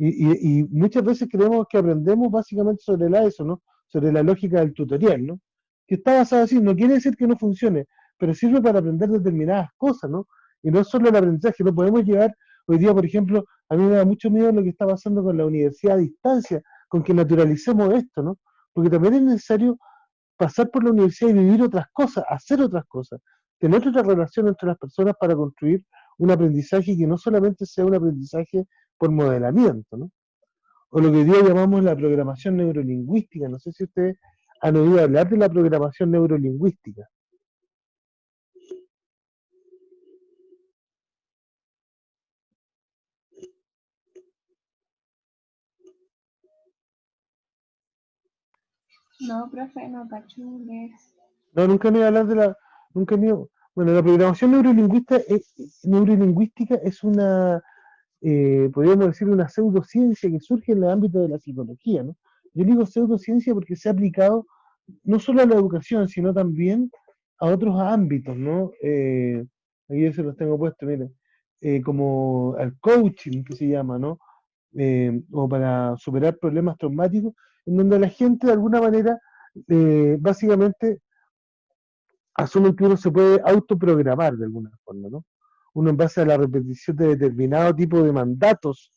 Y muchas veces creemos que aprendemos básicamente sobre eso, ¿no? Sobre la lógica del tutorial, ¿no? Que está basado así, no quiere decir que no funcione, pero sirve para aprender determinadas cosas, ¿no? Y no solo el aprendizaje, no podemos llevar, hoy día, por ejemplo, a mí me da mucho miedo lo que está pasando con la universidad a distancia, con que naturalicemos esto, ¿no? Porque también es necesario pasar por la universidad y vivir otras cosas, hacer otras cosas, tener otra relación entre las personas para construir un aprendizaje que no solamente sea un aprendizaje por modelamiento, ¿no? O lo que hoy día llamamos la programación neurolingüística. No sé si ustedes han oído hablar de la programación neurolingüística. No, profe, no cacho inglés. No, nunca me iba a hablar de la... Nunca me iba- Bueno, la programación neurolingüística es una, podríamos decir, una pseudociencia que surge en el ámbito de la psicología, ¿no? Yo digo pseudociencia porque se ha aplicado no solo a la educación, sino también a otros ámbitos, ¿no? Aquí yo se los tengo puestos, miren, como al coaching, que se llama, ¿no? O para superar problemas traumáticos, en donde la gente de alguna manera, básicamente, asume que uno se puede autoprogramar de alguna forma, ¿no? Uno en base a la repetición de determinado tipo de mandatos,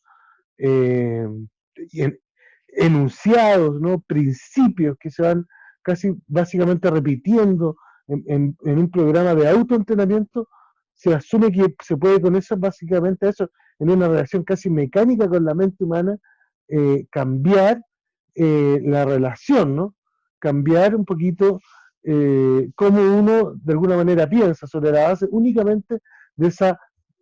eh, y enunciados, ¿no? Principios que se van casi básicamente repitiendo en un programa de autoentrenamiento, se asume que se puede con eso, básicamente eso, en una relación casi mecánica con la mente humana, cambiar la relación, ¿no? Cambiar un poquito cómo uno de alguna manera piensa sobre la base únicamente de esa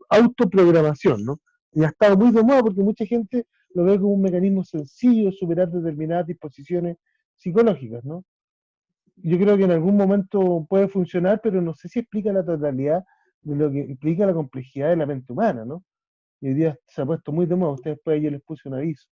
autoprogramación, ¿no? Y ha estado muy de moda porque mucha gente lo ve como un mecanismo sencillo de superar determinadas disposiciones psicológicas, ¿no? Yo creo que en algún momento puede funcionar, pero no sé si explica la totalidad de lo que implica la complejidad de la mente humana, ¿no? Y hoy día se ha puesto muy de moda, ustedes después yo les puse un aviso.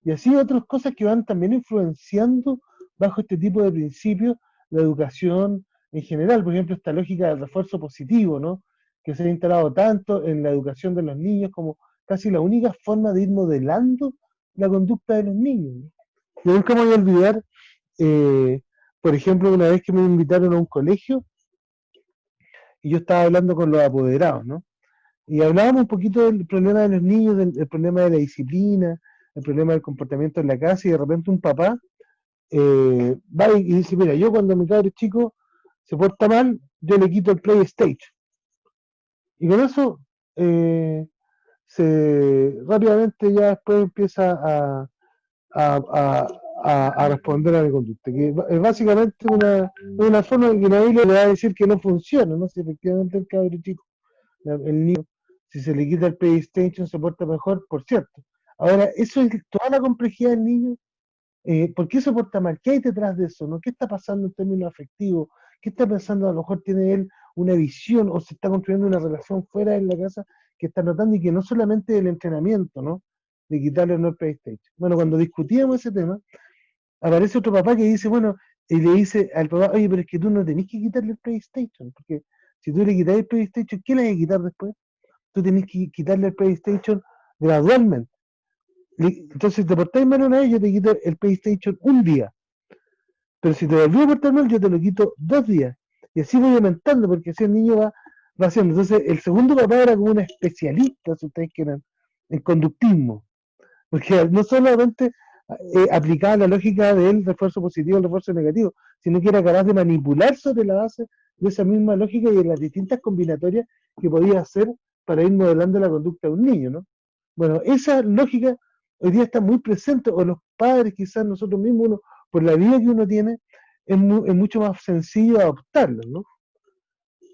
Y así otras cosas que van también influenciando bajo este tipo de principios la educación en general. Por ejemplo, esta lógica del refuerzo positivo, ¿no? Que se ha instalado tanto en la educación de los niños como casi la única forma de ir modelando la conducta de los niños, ¿no? Yo nunca me voy a olvidar, eh, por ejemplo, una vez que me invitaron a un colegio y yo estaba hablando con los apoderados, ¿no? Y hablábamos un poquito del problema de los niños, del problema de la disciplina, el problema del comportamiento en la casa, y de repente un papá va y dice, mira, yo cuando mi cabro chico se porta mal, yo le quito el PlayStation. Y con eso rápidamente ya después empieza a, a- a responder a la conducta, que es básicamente una forma en que nadie le va a decir que no funciona, ¿no? Si efectivamente el cabro chico, el niño, si se le quita el PlayStation se porta mejor, por cierto. Ahora, eso es toda la complejidad del niño. ¿Por qué se porta mal? ¿Qué hay detrás de eso? ¿No? ¿Qué está pasando en términos afectivos? ¿Qué está pensando? A lo mejor tiene él una visión o se está construyendo una relación fuera de la casa que está notando, y que no solamente el entrenamiento, ¿no? De quitarle o no el PlayStation. Bueno, cuando discutíamos ese tema, aparece otro papá que dice, bueno, y le dice al papá, oye, pero es que tú no tenés que quitarle el PlayStation, porque si tú le quitas el PlayStation, ¿qué le vas a quitar después? Tú tenés que quitarle el PlayStation gradualmente. Entonces, si te portáis mal una vez, yo te quito el PlayStation un día. Pero si te volvió a portar mal, yo te lo quito 2 días. Y así voy aumentando, porque así el niño va haciendo. Entonces, el segundo papá era como un especialista, si ustedes quieren, en conductismo. Porque no solamente aplicaba la lógica del refuerzo positivo, el refuerzo negativo, sino que era capaz de manipular sobre la base de esa misma lógica y de las distintas combinatorias que podía hacer para ir modelando la conducta de un niño, ¿no? Bueno, esa lógica hoy día está muy presente, o los padres, quizás nosotros mismos, por la vida que uno tiene, es mucho más sencillo adoptarlo, ¿no?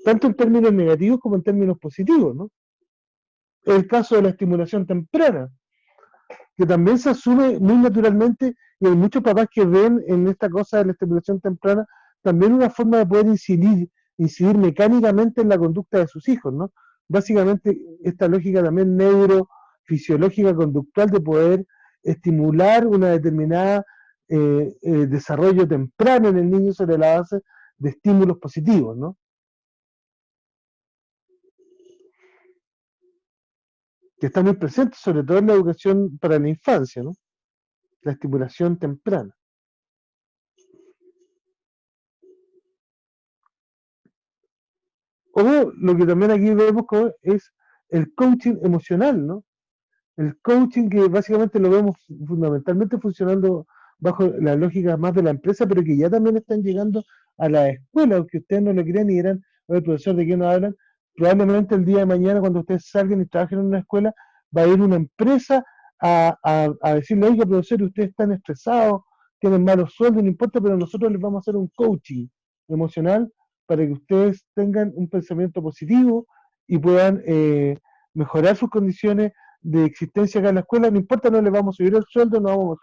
Tanto en términos negativos como en términos positivos, ¿no? El caso de la estimulación temprana, que también se asume muy naturalmente, y hay muchos papás que ven en esta cosa de la estimulación temprana también una forma de poder incidir mecánicamente en la conducta de sus hijos, ¿no? Básicamente esta lógica también neurofisiológica conductual de poder estimular una determinada desarrollo temprano en el niño sobre la base de estímulos positivos, ¿no? Que está muy presente sobre todo en la educación para la infancia, ¿no? La estimulación temprana. O lo que también aquí vemos es el coaching emocional, ¿no? El coaching que básicamente lo vemos fundamentalmente funcionando bajo la lógica más de la empresa, pero que ya también están llegando a la escuela, aunque ustedes no lo crean y dirán, oye, profesor, ¿de qué nos hablan? Probablemente el día de mañana, cuando ustedes salgan y trabajen en una escuela, va a ir una empresa a decirle, oiga, profesor, ustedes están estresados, tienen malos sueldos, no importa, pero nosotros les vamos a hacer un coaching emocional para que ustedes tengan un pensamiento positivo y puedan mejorar sus condiciones de existencia acá en la escuela. No importa, no les vamos a subir el sueldo, no vamos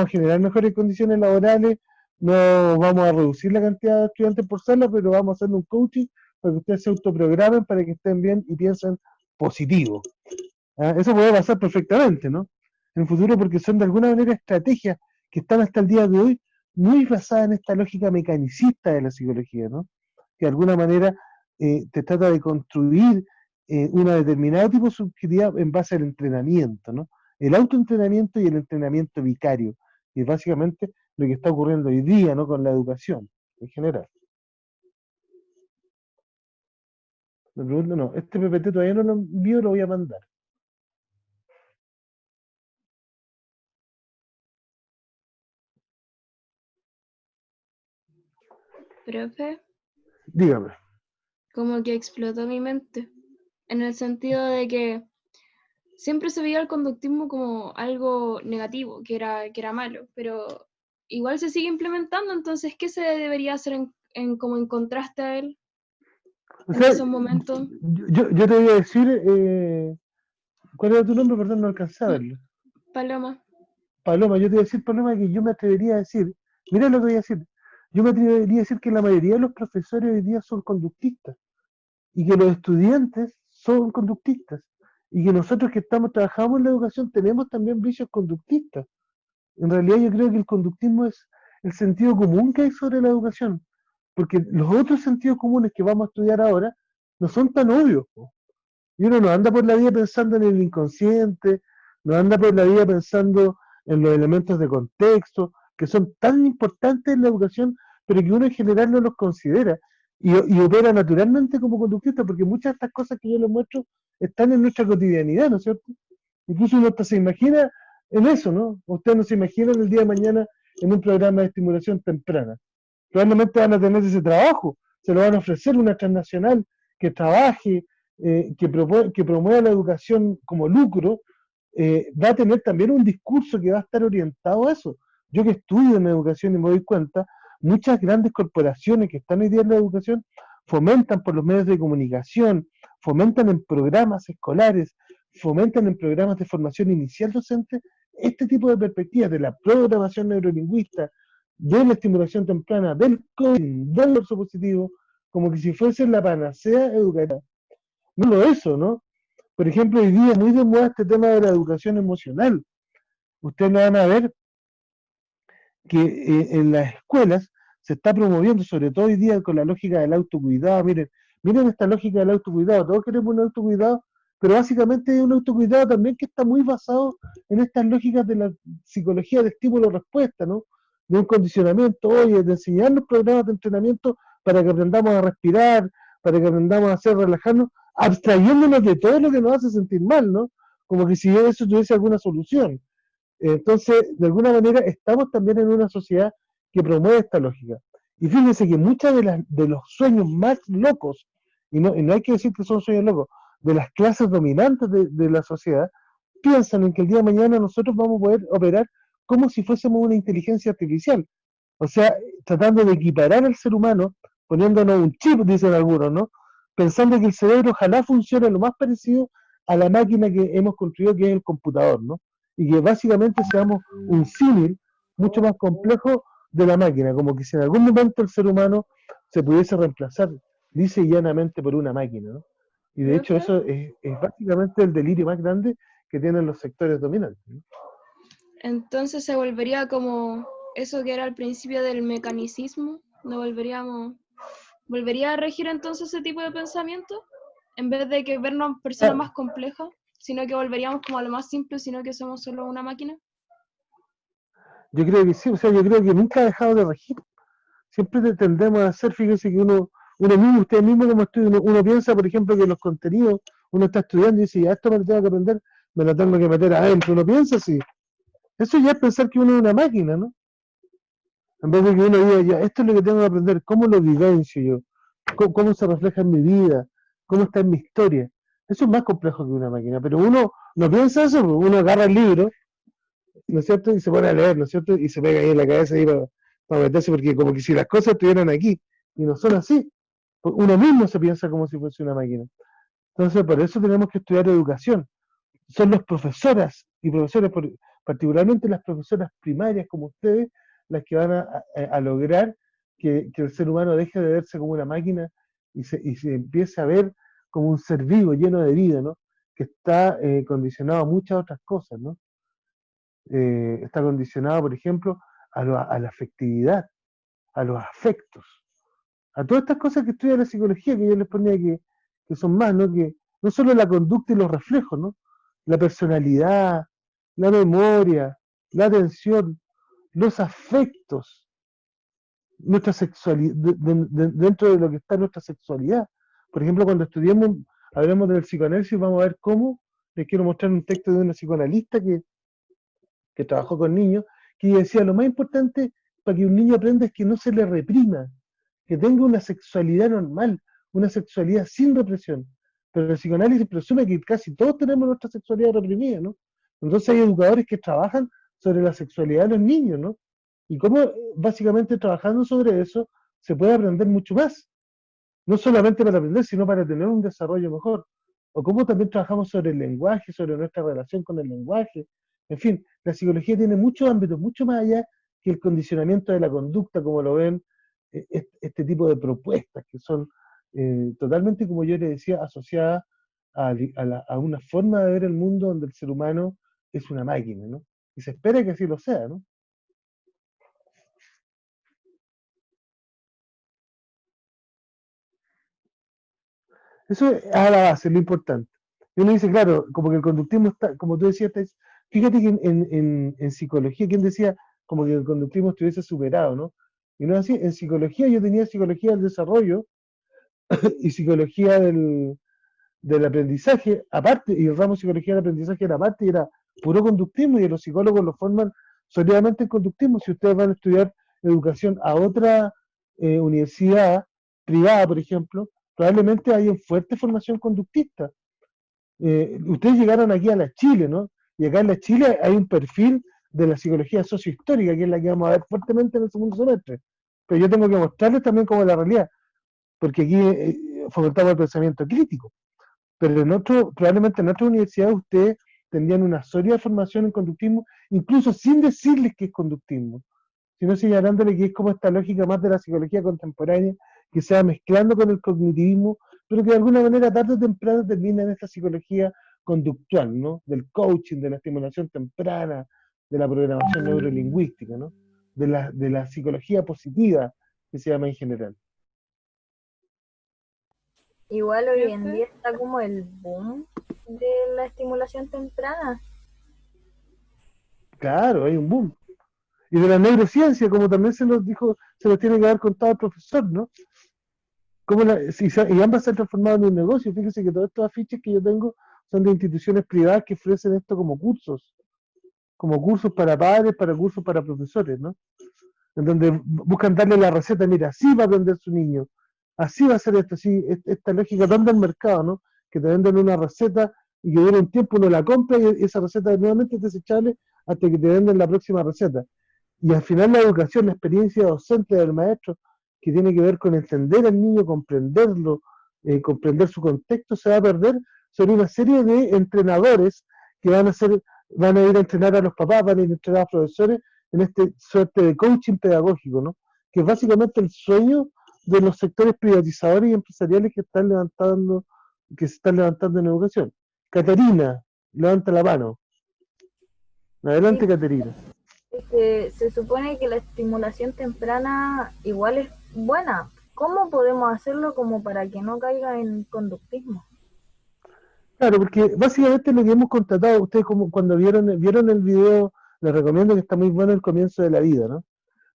a generar mejores condiciones laborales, no vamos a reducir la cantidad de estudiantes por sala, pero vamos a hacer un coaching para que ustedes se autoprogramen para que estén bien y piensen positivo. Eso puede pasar perfectamente, ¿no? En el futuro, porque son de alguna manera estrategias que están hasta el día de hoy muy basadas en esta lógica mecanicista de la psicología, ¿no? Que de alguna manera te trata de construir una determinada tipo de subjetividad en base al entrenamiento, ¿no? El autoentrenamiento y el entrenamiento vicario, y es básicamente lo que está ocurriendo hoy día, ¿no? Con la educación en general. Me pregunto, no, este PPT todavía no lo envío, lo voy a mandar. Profe, Dígame. como que explotó mi mente, en el sentido de que siempre se veía el conductismo como algo negativo, que era malo, pero igual se sigue implementando, entonces, ¿qué se debería hacer como en contraste a él O en sea, esos momentos? yo te voy a decir, ¿cuál era tu nombre? Perdón, no alcancé a verlo. Paloma, Paloma, yo te voy a decir, Paloma, que yo me atrevería a decir, mira lo que voy a decir, yo me atrevería a decir que la mayoría de los profesores hoy día son conductistas y que los estudiantes son conductistas y que nosotros que trabajamos en la educación tenemos también vicios conductistas. En realidad yo creo que el conductismo es el sentido común que hay sobre la educación, porque los otros sentidos comunes que vamos a estudiar ahora no son tan obvios, po. Y uno no anda por la vida pensando en el inconsciente, no anda por la vida pensando en los elementos de contexto, que son tan importantes en la educación, pero que uno en general no los considera y opera naturalmente como conductista, porque muchas de estas cosas que yo les muestro están en nuestra cotidianidad, ¿no es cierto? Incluso uno hasta se imagina en eso, ¿no? Ustedes no se imaginan el día de mañana en un programa de estimulación temprana. Probablemente van a tener ese trabajo, se lo van a ofrecer una transnacional que trabaje, que promueva la educación como lucro, va a tener también un discurso que va a estar orientado a eso. Yo que estudio en educación y me doy cuenta, muchas grandes corporaciones que están hoy día en la educación fomentan por los medios de comunicación, fomentan en programas escolares, fomentan en programas de formación inicial docente este tipo de perspectivas de la programación neurolingüista, de la estimulación temprana, del coaching, del uso positivo, como que si fuese la panacea educativa. No lo es eso, ¿no? Por ejemplo, hoy día es muy de moda este tema de la educación emocional. Ustedes lo van a ver que en las escuelas se está promoviendo, sobre todo hoy día con la lógica del autocuidado. Miren esta lógica del autocuidado. Todos queremos un autocuidado, pero básicamente es un autocuidado también que está muy basado en estas lógicas de la psicología de estímulo-respuesta, ¿no? De un condicionamiento, oye, de enseñarnos programas de entrenamiento para que aprendamos a respirar, para que aprendamos a hacer relajarnos, abstrayéndonos de todo lo que nos hace sentir mal, ¿no? Como que si eso tuviese alguna solución. Entonces, de alguna manera, estamos también en una sociedad que promueve esta lógica. Y fíjense que muchos de los sueños más locos, y no hay que decir que son sueños locos, de las clases dominantes de la sociedad, piensan en que el día de mañana nosotros vamos a poder operar como si fuésemos una inteligencia artificial. O sea, tratando de equiparar al ser humano, poniéndonos un chip, dicen algunos, ¿no? Pensando que el cerebro ojalá funcione lo más parecido a la máquina que hemos construido, que es el computador, ¿no? Y que básicamente seamos un símil mucho más complejo de la máquina, como que si en algún momento el ser humano se pudiese reemplazar lisa y llanamente por una máquina, ¿no? Y de hecho eso es básicamente el delirio más grande que tienen los sectores dominantes, ¿no? entonces se volvería como eso que era al principio del mecanicismo, no volvería a regir entonces ese tipo de pensamiento, en vez de que vernos personas más complejas, sino que volveríamos como a lo más simple, sino que somos solo una máquina. Yo creo que sí, o sea, yo creo que nunca ha dejado de regir. Siempre tendemos a hacer, fíjense que uno mismo, usted mismo como estudia, uno piensa, por ejemplo, que los contenidos, uno está estudiando y dice, ya esto me lo tengo que aprender, me lo tengo que meter adentro, uno piensa así. Eso ya es pensar que uno es una máquina, ¿no? En vez de que uno diga, ya, esto es lo que tengo que aprender, ¿cómo lo vivencio yo? ¿Cómo se refleja en mi vida? ¿Cómo está en mi historia? Eso es más complejo que una máquina, pero uno no piensa eso, uno agarra el libro, ¿no es cierto? Y se pone a leer, ¿no es cierto? Y se pega ahí en la cabeza ahí para meterse, porque como que si las cosas estuvieran aquí, y no son así, uno mismo se piensa como si fuese una máquina. Entonces, por eso tenemos que estudiar educación. Son las profesoras y profesores, particularmente las profesoras primarias como ustedes, las que van a lograr que el ser humano deje de verse como una máquina y se empiece a ver como un ser vivo, lleno de vida, ¿no? Que está condicionado a muchas otras cosas, ¿no? Está condicionado, por ejemplo, a la afectividad, a los afectos, a todas estas cosas que estudia la psicología, que yo les ponía que son más, ¿no? Que no solo la conducta y los reflejos, ¿no? La personalidad, la memoria, la atención, los afectos, nuestra sexualidad, dentro de lo que está nuestra sexualidad. Por ejemplo, cuando hablamos del psicoanálisis, vamos a ver cómo, les quiero mostrar un texto de una psicoanalista que trabajó con niños, que decía, lo más importante para que un niño aprenda es que no se le reprima, que tenga una sexualidad normal, una sexualidad sin represión. Pero el psicoanálisis presume que casi todos tenemos nuestra sexualidad reprimida, ¿no? Entonces hay educadores que trabajan sobre la sexualidad de los niños, ¿no? Y cómo básicamente trabajando sobre eso se puede aprender mucho más. No solamente para aprender, sino para tener un desarrollo mejor. O cómo también trabajamos sobre el lenguaje, sobre nuestra relación con el lenguaje. En fin, la psicología tiene muchos ámbitos, mucho más allá que el condicionamiento de la conducta, como lo ven este tipo de propuestas, que son totalmente, como yo les decía, asociadas a una forma de ver el mundo donde el ser humano es una máquina, ¿no? Y se espera que así lo sea, ¿no? Eso es a la base, lo importante. Y uno dice, claro, como que el conductismo está, como tú decías, fíjate que en psicología, ¿quién decía como que el conductismo estuviese superado, ¿no? Y no es así, en psicología yo tenía psicología del desarrollo y psicología del aprendizaje, aparte, y el ramo de psicología del aprendizaje era aparte, y era puro conductismo, y los psicólogos lo forman sólidamente en conductismo. Si ustedes van a estudiar educación a otra universidad privada, por ejemplo, probablemente hay una fuerte formación conductista. Ustedes llegaron aquí a la Chile, ¿no? Y acá en la Chile hay un perfil de la psicología sociohistórica, que es la que vamos a ver fuertemente en el segundo semestre. Pero yo tengo que mostrarles también como la realidad, porque aquí fomentamos el pensamiento crítico. Pero probablemente en otras universidades ustedes tendrían una sólida formación en conductismo, incluso sin decirles que es conductismo, sino señalándole que es como esta lógica más de la psicología contemporánea, que se va mezclando con el cognitivismo, pero que de alguna manera tarde o temprano termina en esta psicología conductual, ¿no? Del coaching, de la estimulación temprana, de la programación neurolingüística, ¿no? De la psicología positiva, que se llama en general. Igual hoy en día está como el boom de la estimulación temprana. Claro, hay un boom. Y de la neurociencia, como también se los tiene que haber contado el profesor, ¿no? Y ambas se han transformado en un negocio. Fíjense que todos estos afiches que yo tengo son de instituciones privadas que ofrecen esto como cursos para padres, para cursos para profesores, ¿no? En donde buscan darle la receta, mira, así va a aprender su niño, así va a ser esto, así, esta lógica tan del mercado, ¿no? Que te venden una receta y que dura un tiempo, uno la compra y esa receta nuevamente es desechable hasta que te venden la próxima receta. Y al final la educación, la experiencia docente del maestro, que tiene que ver con entender al niño, comprenderlo, comprender su contexto, se va a perder sobre una serie de entrenadores que van a ir a entrenar a los papás, van a ir a entrenar a los profesores en este suerte de coaching pedagógico, ¿no? Que es básicamente el sueño de los sectores privatizadores y empresariales que se están levantando en educación. Caterina, levanta la mano. Adelante, Sí. Caterina. Se supone que la estimulación temprana igual es buena. ¿Cómo podemos hacerlo como para que no caiga en conductismo? Claro, porque básicamente lo que hemos constatado, ustedes como cuando vieron el video, les recomiendo que está muy bueno el comienzo de la vida, ¿no?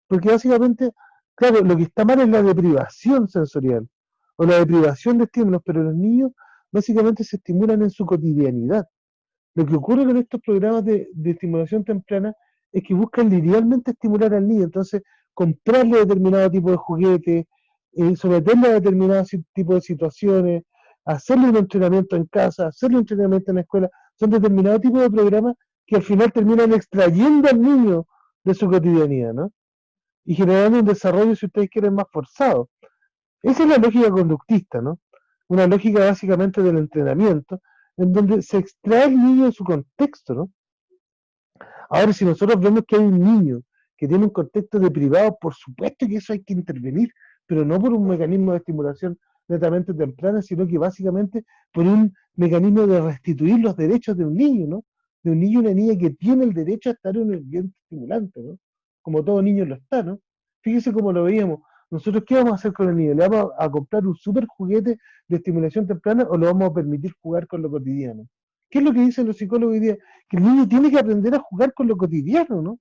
Porque básicamente, claro, lo que está mal es la deprivación sensorial, o la deprivación de estímulos, pero los niños básicamente se estimulan en su cotidianidad. Lo que ocurre con estos programas de estimulación temprana es que buscan linealmente estimular al niño, entonces comprarle determinado tipo de juguetes, someterle a determinado tipo de situaciones, hacerle un entrenamiento en casa, hacerle un entrenamiento en la escuela, son determinados tipos de programas que al final terminan extrayendo al niño de su cotidianidad, ¿no? Y generando un desarrollo, si ustedes quieren, más forzado. Esa es la lógica conductista, ¿no? Una lógica básicamente del entrenamiento, en donde se extrae el niño de su contexto, ¿no? Ahora, si nosotros vemos que hay un niño que tiene un contexto de privado, por supuesto que eso hay que intervenir, pero no por un mecanismo de estimulación netamente temprana, sino que básicamente por un mecanismo de restituir los derechos de un niño, ¿no? De un niño y una niña que tiene el derecho a estar en un ambiente estimulante, ¿no? Como todo niño lo está, ¿no? Fíjese cómo lo veíamos. Nosotros, ¿qué vamos a hacer con el niño? ¿Le vamos a comprar un super juguete de estimulación temprana o lo vamos a permitir jugar con lo cotidiano? ¿Qué es lo que dicen los psicólogos hoy día? Que el niño tiene que aprender a jugar con lo cotidiano, ¿no?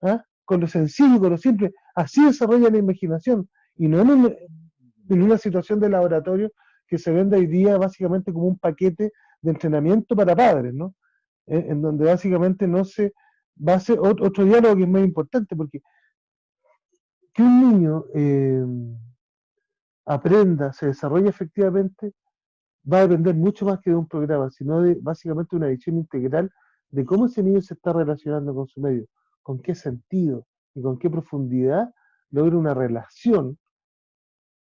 ¿Ah? Con lo sencillo, con lo simple. Así desarrolla la imaginación. Y no en una situación de laboratorio que se vende hoy día básicamente como un paquete de entrenamiento para padres, ¿no? En donde básicamente no se va a ser otro diálogo que es más importante, porque que un niño aprenda, se desarrolle efectivamente, va a depender mucho más que de un programa, sino de básicamente una visión integral de cómo ese niño se está relacionando con su medio, con qué sentido y con qué profundidad logra una relación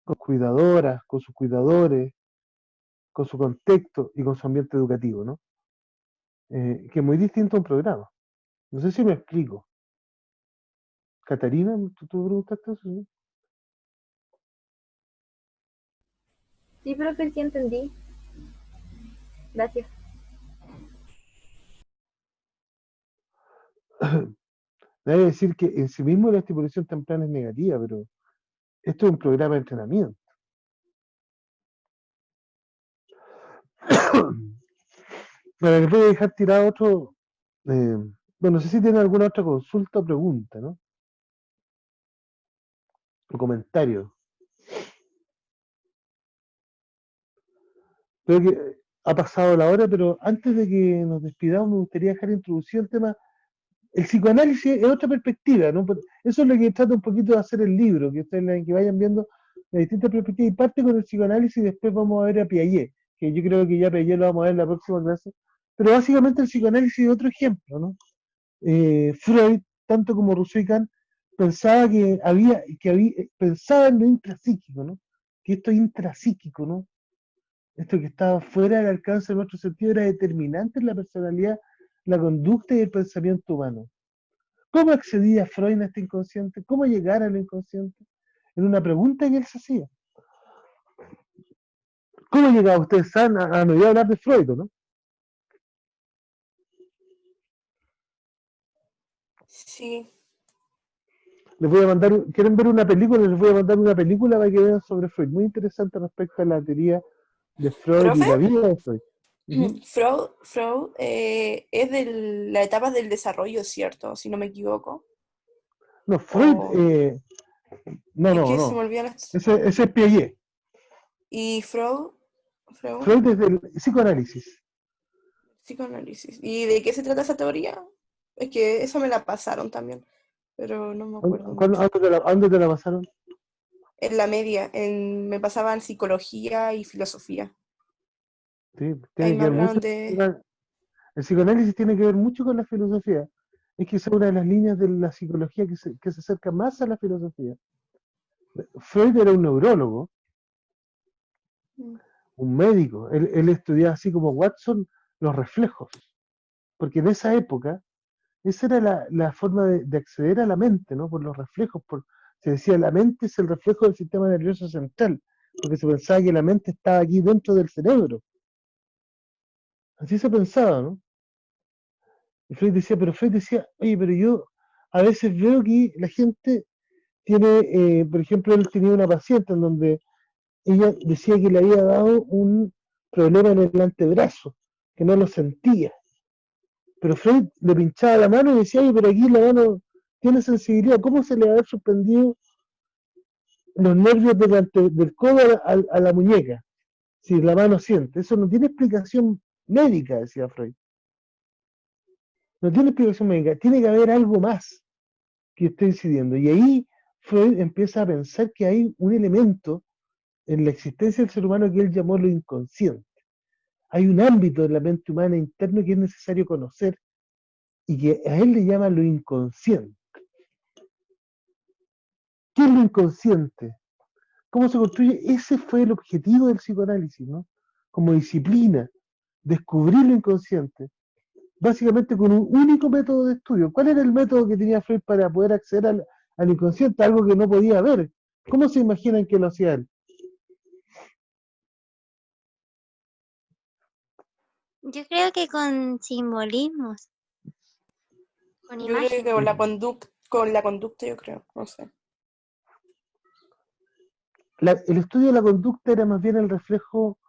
con cuidadoras, con sus cuidadores, con su contexto y con su ambiente educativo, ¿no? Que es muy distinto a un programa. No sé si me explico. Catarina, ¿tú preguntaste eso? ¿Sí? Sí, profe, sí entendí. Gracias. Debe decir que en sí mismo la estimulación temprana es negativa, pero esto es un programa de entrenamiento. Bueno, les voy a dejar tirado otro. Bueno, no sé si tienen alguna otra consulta o pregunta, ¿no? O comentario. Creo que ha pasado la hora, pero antes de que nos despidamos, me gustaría dejar introducido el tema. El psicoanálisis es otra perspectiva, ¿no? Eso es lo que trata un poquito de hacer el libro, que ustedes que vayan viendo las distintas perspectivas. Y parte con el psicoanálisis y después vamos a ver a Piaget, que yo creo que ya Piaget lo vamos a ver en la próxima clase. Pero básicamente el psicoanálisis es otro ejemplo, ¿no? Freud, tanto como Rousseau y Kant, pensaba pensaba en lo intrapsíquico, ¿no? Que esto intrapsíquico, ¿no? Esto que estaba fuera del alcance de nuestro sentido era determinante en la personalidad, la conducta y el pensamiento humano. ¿Cómo accedía Freud a este inconsciente? ¿Cómo llegar al inconsciente? Era una pregunta que él se hacía. ¿Cómo llegaba? Ustedes saben, no iba a hablar de Freud, ¿no? Sí. Les voy a mandar, ¿quieren ver una película? Les voy a mandar una película para que vean sobre Freud. Muy interesante respecto a la teoría de Freud y ¿Profe? la vida de Freud. Ujú. Freud es de la etapa del desarrollo, ¿cierto? Si no me equivoco. No, Freud, O, es que se me no. olvidan las... Ese es Piaget. Y Freud, Freud es del psicoanálisis. psicoanálisis. ¿Y de qué se trata esa teoría? Es que eso me la pasaron también, pero no me acuerdo mucho. ¿Dónde te la pasaron? En la media, me pasaban psicología y filosofía. Sí, Ahí tiene me que ver hablaban mucho. de... El psicoanálisis tiene que ver mucho con la filosofía. Es que es una de las líneas de la psicología que se acerca más a la filosofía. Freud era un neurólogo, un médico. Él estudiaba así como Watson los reflejos. Porque en esa época, esa era la forma de acceder a la mente, ¿no? Por los reflejos. Se decía, la mente es el reflejo del sistema nervioso central. Porque se pensaba que la mente estaba aquí dentro del cerebro. Así se pensaba, ¿no? Y Freud decía, oye, pero yo a veces veo que la gente tiene, por ejemplo, él tenía una paciente en donde ella decía que le había dado un problema en el antebrazo, que no lo sentía. Pero Freud le pinchaba la mano y decía, oye, pero aquí la mano tiene sensibilidad, ¿cómo se le va a haber suspendido los nervios del codo a la muñeca? Si la mano siente. Eso no tiene explicación médica, decía Freud. No tiene explicación médica, tiene que haber algo más que esté incidiendo. Y ahí Freud empieza a pensar que hay un elemento en la existencia del ser humano que él llamó lo inconsciente. Hay un ámbito en la mente humana interno que es necesario conocer y que a él le llama lo inconsciente. ¿Qué es lo inconsciente? ¿Cómo se construye? Ese fue el objetivo del psicoanálisis, ¿no? Como disciplina, descubrir lo inconsciente básicamente con un único método de estudio. ¿Cuál era el método que tenía Freud para poder acceder al inconsciente, algo que no podía ver? ¿Cómo se imaginan que lo hacía él? Yo creo que con simbolismos, con Yo creo que imágenes. con la conducta, yo creo, no sé. El estudio de la conducta era más bien el reflejo,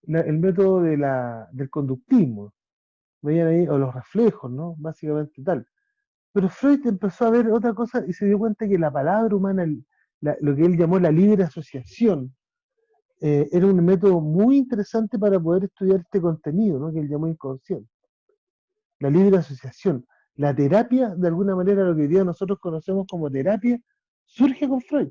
el método del conductismo, veían ahí, o los reflejos, ¿no? Básicamente tal. Pero Freud empezó a ver otra cosa y se dio cuenta que la palabra humana, lo que él llamó la libre asociación, era un método muy interesante para poder estudiar este contenido, ¿no? Que él llamó inconsciente. La libre asociación. La terapia, de alguna manera, lo que hoy día nosotros conocemos como terapia, surge con Freud.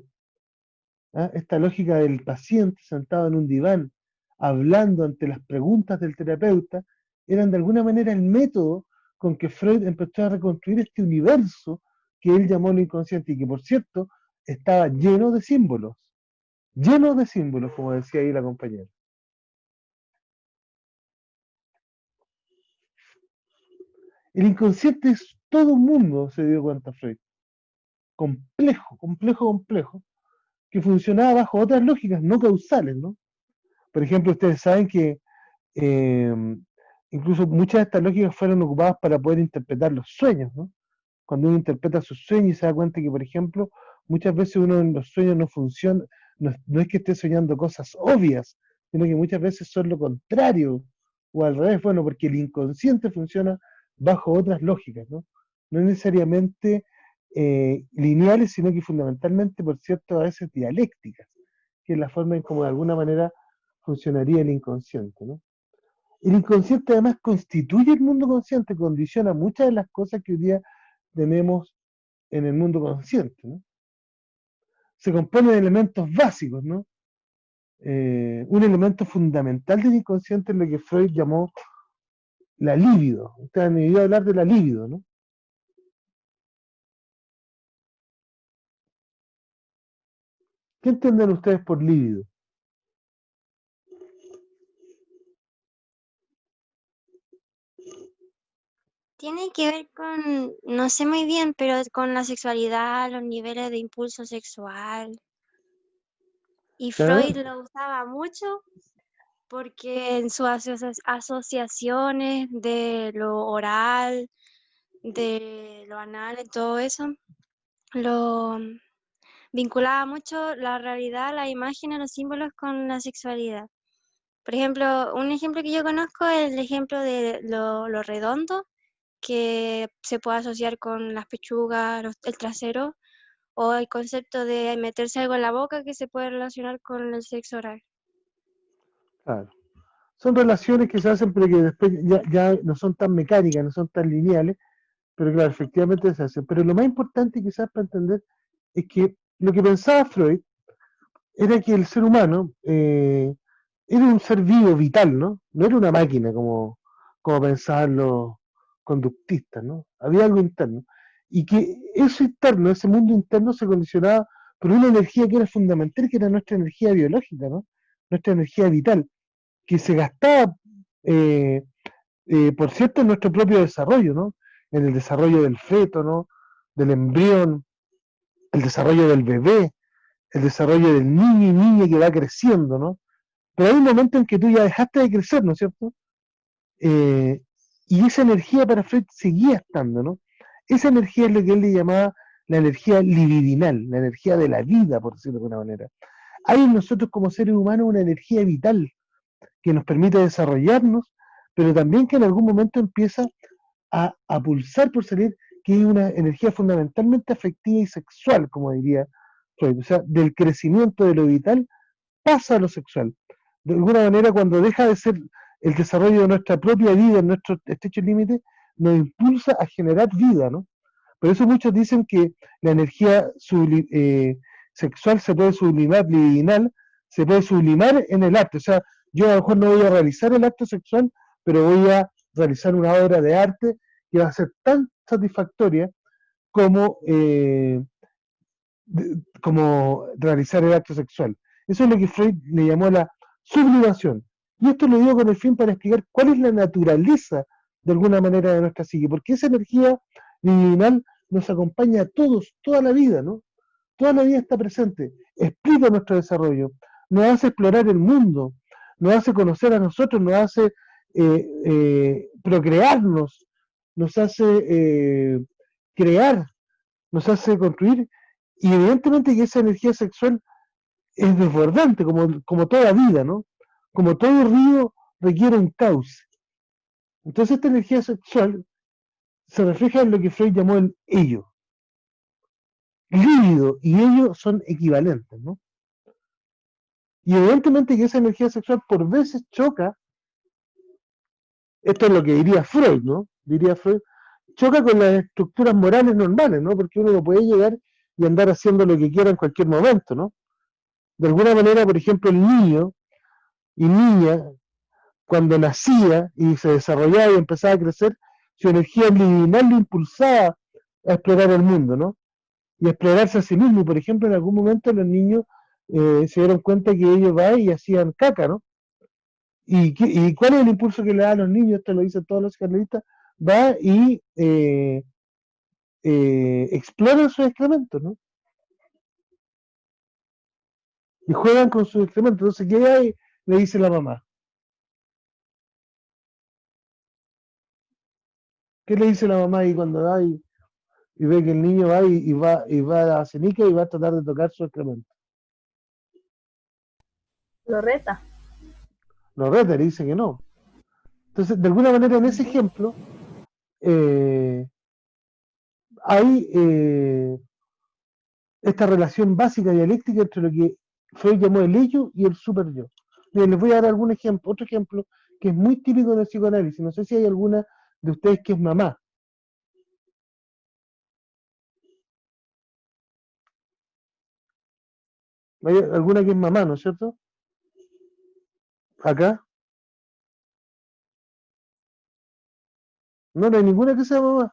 ¿Ah? Esta lógica del paciente sentado en un diván, hablando ante las preguntas del terapeuta, eran de alguna manera el método con que Freud empezó a reconstruir este universo que él llamó lo inconsciente y que, por cierto, estaba lleno de símbolos, como decía ahí la compañera. El inconsciente es todo un mundo, se dio cuenta Freud, complejo, que funcionaba bajo otras lógicas no causales, ¿no? Por ejemplo, ustedes saben que eh, incluso muchas de estas lógicas fueron ocupadas para poder interpretar los sueños, ¿no? Cuando uno interpreta sus sueños y se da cuenta que, por ejemplo, muchas veces uno en los sueños no funciona, no es que esté soñando cosas obvias, sino que muchas veces son lo contrario, o al revés, bueno, porque el inconsciente funciona bajo otras lógicas, ¿no? No necesariamente lineales, sino que fundamentalmente, por cierto, a veces dialécticas, que es la forma en cómo de alguna manera funcionaría el inconsciente, ¿no? El inconsciente además constituye el mundo consciente, condiciona muchas de las cosas que hoy día tenemos en el mundo consciente, ¿no? Se compone de elementos básicos, ¿no? Un elemento fundamental del inconsciente es lo que Freud llamó la libido. Ustedes han oído hablar de la libido, ¿no? ¿Qué entienden ustedes por libido? Tiene que ver con, no sé muy bien, pero con la sexualidad, los niveles de impulso sexual. Y Freud ¿Ah? lo usaba mucho porque en sus asociaciones de lo oral, de lo anal y todo eso, lo vinculaba mucho la realidad, la imagen, los símbolos con la sexualidad. Por ejemplo, un ejemplo que yo conozco es el ejemplo de lo redondo, que se puede asociar con las pechugas, el trasero, o el concepto de meterse algo en la boca que se puede relacionar con el sexo oral. Claro. Son relaciones que se hacen, pero que después ya no son tan mecánicas, no son tan lineales, pero claro, efectivamente se hacen. Pero lo más importante quizás para entender es que lo que pensaba Freud era que el ser humano era un ser vivo, vital, ¿no? No era una máquina como pensaban los conductistas, ¿no? Había algo interno. Y que eso interno, ese mundo interno se condicionaba por una energía que era fundamental, que era nuestra energía biológica, ¿no? Nuestra energía vital, que se gastaba, eh, por cierto, en nuestro propio desarrollo, ¿no? En el desarrollo del feto, ¿no? Del embrión, el desarrollo del bebé, el desarrollo del niño y niña que va creciendo, ¿no? Pero hay un momento en que tú ya dejaste de crecer, ¿no es cierto? Eh, y esa energía para Freud seguía estando, ¿no? Esa energía es lo que él le llamaba la energía libidinal, la energía de la vida, por decirlo de alguna manera. Hay en nosotros como seres humanos una energía vital que nos permite desarrollarnos, pero también que en algún momento empieza a pulsar por salir, que es una energía fundamentalmente afectiva y sexual, como diría Freud. O sea, del crecimiento de lo vital pasa a lo sexual. De alguna manera, cuando deja de ser el desarrollo de nuestra propia vida en nuestros estrechos límites, nos impulsa a generar vida, ¿no? Por eso muchos dicen que la energía sexual se puede sublimar, libidinal, se puede sublimar en el arte. O sea, yo a lo mejor no voy a realizar el acto sexual, pero voy a realizar una obra de arte que va a ser tan satisfactoria como, como realizar el acto sexual. Eso es lo que Freud le llamó la sublimación. Y esto lo digo con el fin para explicar cuál es la naturaleza de alguna manera de nuestra psique, porque esa energía divinal nos acompaña a todos, toda la vida, ¿no? Toda la vida está presente, explica nuestro desarrollo, nos hace explorar el mundo, nos hace conocer a nosotros, nos hace procrearnos, nos hace crear, nos hace construir, y evidentemente que esa energía sexual es desbordante, como toda vida, ¿no? Como todo río requiere un cauce. Entonces esta energía sexual se refleja en lo que Freud llamó el ello. Líbido y ello son equivalentes, ¿no? Y evidentemente que esa energía sexual por veces choca, esto es lo que diría Freud, ¿no? Diría Freud, choca con las estructuras morales normales, ¿no? Porque uno no puede llegar y andar haciendo lo que quiera en cualquier momento, ¿no? De alguna manera, por ejemplo, el niño y niña, cuando nacía y se desarrollaba y empezaba a crecer, su energía libidinal lo impulsaba a explorar el mundo, ¿no? Y a explorarse a sí mismo. Y, por ejemplo, en algún momento los niños se dieron cuenta que ellos van y hacían caca, ¿no? ¿Y cuál es el impulso que le da a los niños? Esto lo dicen todos los psicoanalistas. Va y exploran sus excrementos, ¿no? Y juegan con sus excrementos. Entonces, ¿qué hay? Le dice la mamá. ¿Qué le dice la mamá ahí cuando va y ve que el niño va y va a la cenica y va a tratar de tocar su excremento? Lo reta. Lo reta, le dice que no. Entonces, de alguna manera, en ese ejemplo, hay esta relación básica dialéctica entre lo que Freud llamó el ello y el super yo. Bien, les voy a dar algún ejemplo, otro ejemplo que es muy típico en el psicoanálisis. No sé si hay alguna de ustedes que es mamá. ¿Hay alguna que es mamá, no es cierto? Acá. No hay ninguna que sea mamá.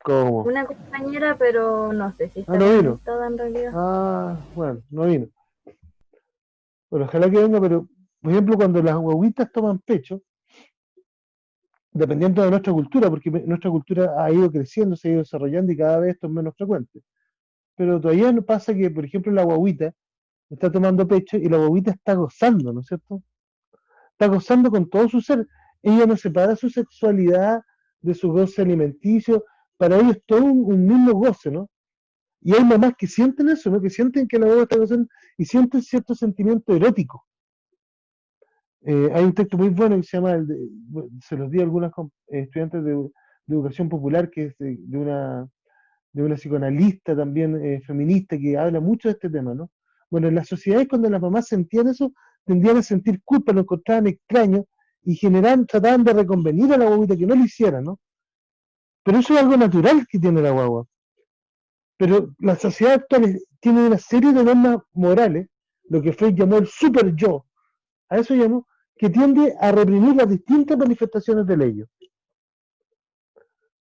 ¿Cómo? Una compañera, pero no sé si está no vino. conectada en realidad. Bueno, no vino. Bueno, ojalá que venga, pero, por ejemplo, cuando las guaguitas toman pecho, dependiendo de nuestra cultura, porque nuestra cultura ha ido creciendo, se ha ido desarrollando y cada vez esto es menos frecuente. Pero todavía no pasa que, por ejemplo, la guaguita está tomando pecho y la guaguita está gozando, ¿no es cierto? Está gozando con todo su ser. Ella no separa su sexualidad de su goce alimenticio, para ellos es todo un mismo goce, ¿no? Y hay mamás que sienten eso, ¿no? Que sienten que la guagua está gozando y sienten cierto sentimiento erótico. Hay un texto muy bueno que se llama, se los di a algunos estudiantes de educación popular, que es de una psicoanalista también feminista que habla mucho de este tema, ¿no? Bueno, en las sociedades cuando las mamás sentían eso, tendían a sentir culpa, lo encontraban extraño y trataban de reconvenir a la guaguita que no lo hiciera, ¿no? Pero eso es algo natural que tiene la guagua. Pero la sociedad actual tiene una serie de normas morales, lo que Freud llamó el super yo, a eso llamó, que tiende a reprimir las distintas manifestaciones del ello,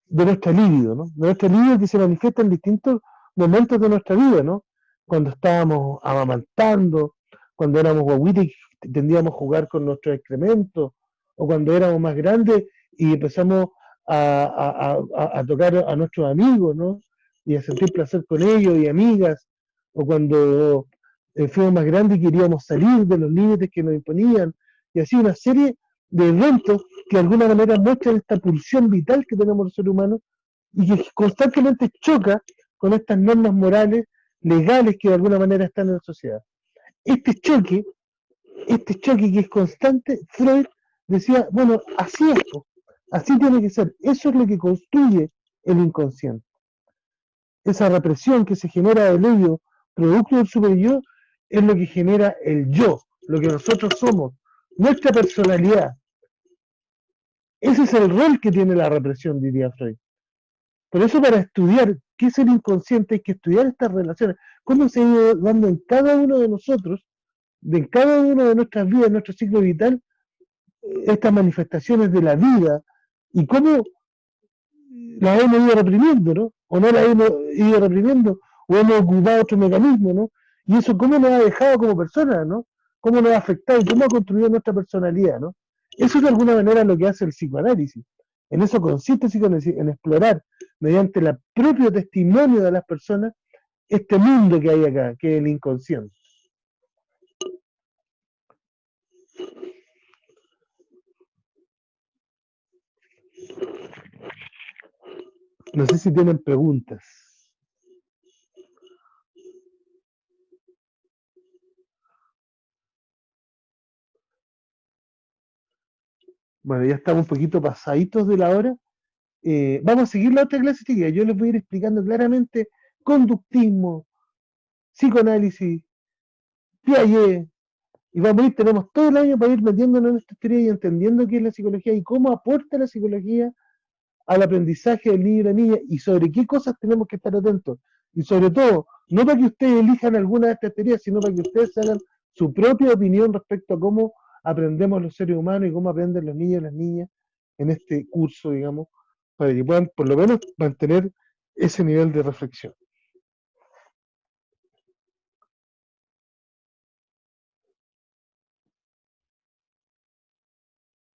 de nuestra libido, ¿no? De nuestra libido que se manifiesta en distintos momentos de nuestra vida, ¿no? Cuando estábamos amamantando, cuando éramos guaguitas y tendíamos a jugar con nuestros excrementos, o cuando éramos más grandes y empezamos a tocar a nuestros amigos, ¿no? Y a sentir placer con ellos y amigas, o cuando fuimos más grandes y queríamos salir de los límites que nos imponían, y así una serie de eventos que de alguna manera muestran esta pulsión vital que tenemos los seres humanos y que constantemente choca con estas normas morales, legales que de alguna manera están en la sociedad. Este choque que es constante, Freud decía, bueno, así es, así tiene que ser, eso es lo que construye el inconsciente. Esa represión que se genera del ello, producto del superyo, es lo que genera el yo, lo que nosotros somos, nuestra personalidad. Ese es el rol que tiene la represión, diría Freud. Por eso para estudiar qué es el inconsciente hay que estudiar estas relaciones, cómo se ha ido dando en cada uno de nosotros, en cada una de nuestras vidas, en nuestro ciclo vital, estas manifestaciones de la vida y cómo las hemos ido reprimiendo, ¿no? O no las hemos ido reprimiendo, o hemos ocupado otro mecanismo, ¿no? Y eso cómo nos ha dejado como personas, ¿no? Cómo nos ha afectado y cómo ha construido nuestra personalidad, ¿no? Eso es de alguna manera lo que hace el psicoanálisis. En eso consiste el psicoanálisis, en explorar mediante el propio testimonio de las personas este mundo que hay acá, que es el inconsciente. No sé si tienen preguntas. Bueno, ya estamos un poquito pasaditos de la hora. Vamos a seguir la otra clase, chiquillas. Yo les voy a ir explicando claramente conductismo, psicoanálisis, Piaget, y vamos a ir, tenemos todo el año para ir metiéndonos en esta teoría y entendiendo qué es la psicología y cómo aporta la psicología al aprendizaje del niño y la niña y sobre qué cosas tenemos que estar atentos. Y sobre todo, no para que ustedes elijan alguna de estas teorías, sino para que ustedes hagan su propia opinión respecto a cómo aprendemos los seres humanos y cómo aprenden los niños y las niñas en este curso, digamos, para que puedan por lo menos mantener ese nivel de reflexión.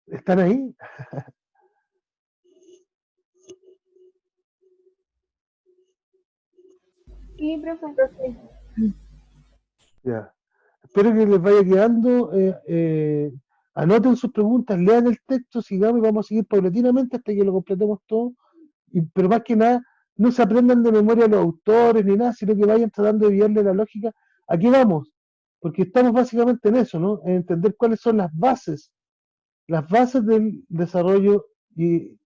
¿Están ahí? Sí, profe. Ya. Espero que les vaya quedando. Anoten sus preguntas, lean el texto, sigamos y vamos a seguir paulatinamente hasta que lo completemos todo. Pero más que nada, no se aprendan de memoria los autores ni nada, sino que vayan tratando de guiarle la lógica. Aquí vamos, porque estamos básicamente en eso, ¿no? En entender cuáles son las bases del desarrollo y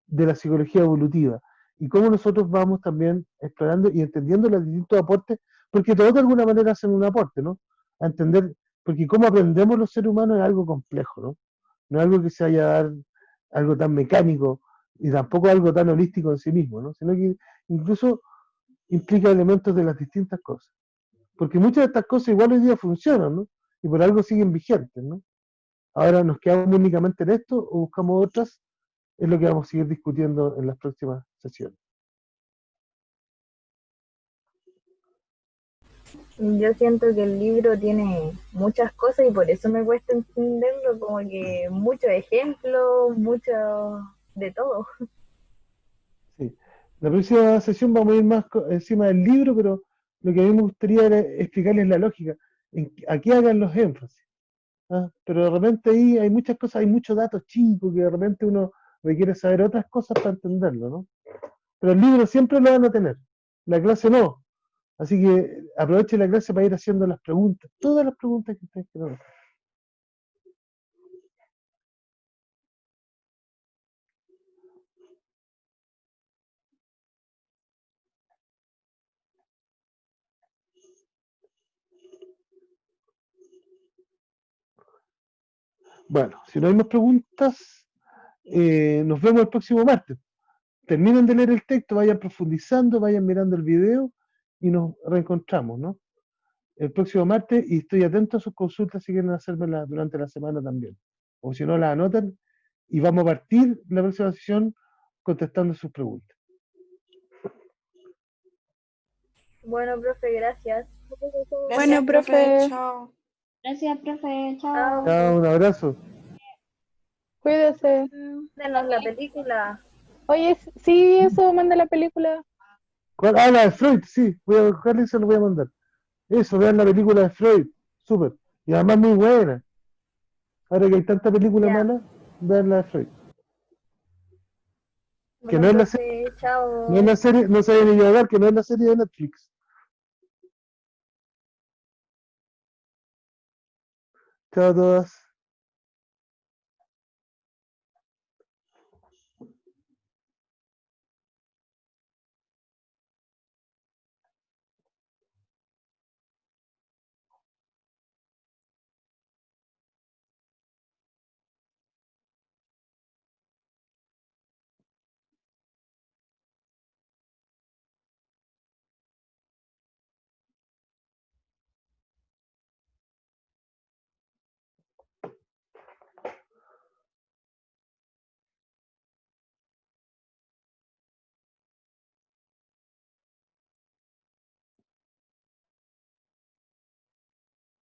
de la psicología evolutiva y cómo nosotros vamos también explorando y entendiendo los distintos aportes, porque todos de alguna manera hacen un aporte, ¿no? A entender, porque cómo aprendemos los seres humanos es algo complejo, ¿no? No es algo que se vaya a dar algo tan mecánico y tampoco algo tan holístico en sí mismo, ¿no? Sino que incluso implica elementos de las distintas cosas. Porque muchas de estas cosas igual hoy día funcionan, ¿no? Y por algo siguen vigentes, ¿no? Ahora nos quedamos únicamente en esto o buscamos otras, es lo que vamos a seguir discutiendo en las próximas sesiones. Yo siento que el libro tiene muchas cosas y por eso me cuesta entenderlo, como que muchos ejemplos, mucho de todo. Sí. La próxima sesión vamos a ir más encima del libro, pero lo que a mí me gustaría era explicarles la lógica, a qué hagan los énfasis. ¿Ah? Pero de repente ahí hay muchas cosas, hay muchos datos chicos que de repente uno requiere saber otras cosas para entenderlo, ¿no? Pero el libro siempre lo van a tener, la clase no. Así que aproveche la clase para ir haciendo las preguntas, todas las preguntas que ustedes quieran hacer. Bueno, si no hay más preguntas, nos vemos el próximo martes. Terminen de leer el texto, vayan profundizando, vayan mirando el video y nos reencontramos, ¿no? El próximo martes y estoy atento a sus consultas si quieren hacérmelas durante la semana también. O si no, las anotan y vamos a partir la próxima sesión contestando sus preguntas. Bueno, profe, gracias. Gracias, Bueno, profe. Chao. Gracias, profe. Chao. Chao. Chao, un abrazo. Cuídese. Denos la película. Oye, sí, eso, manda la película. ¿Cuál? Ah, la de Freud, sí. Voy a buscarla y se lo voy a mandar. Eso, vean la película de Freud. Súper. Y además muy buena. Ahora que hay tanta película Ya. mala, vean la de Freud. Que Bueno, no es la profe, chao. No es la serie, no se vayan a equivocar, que no es la serie de Netflix. Chao a todas.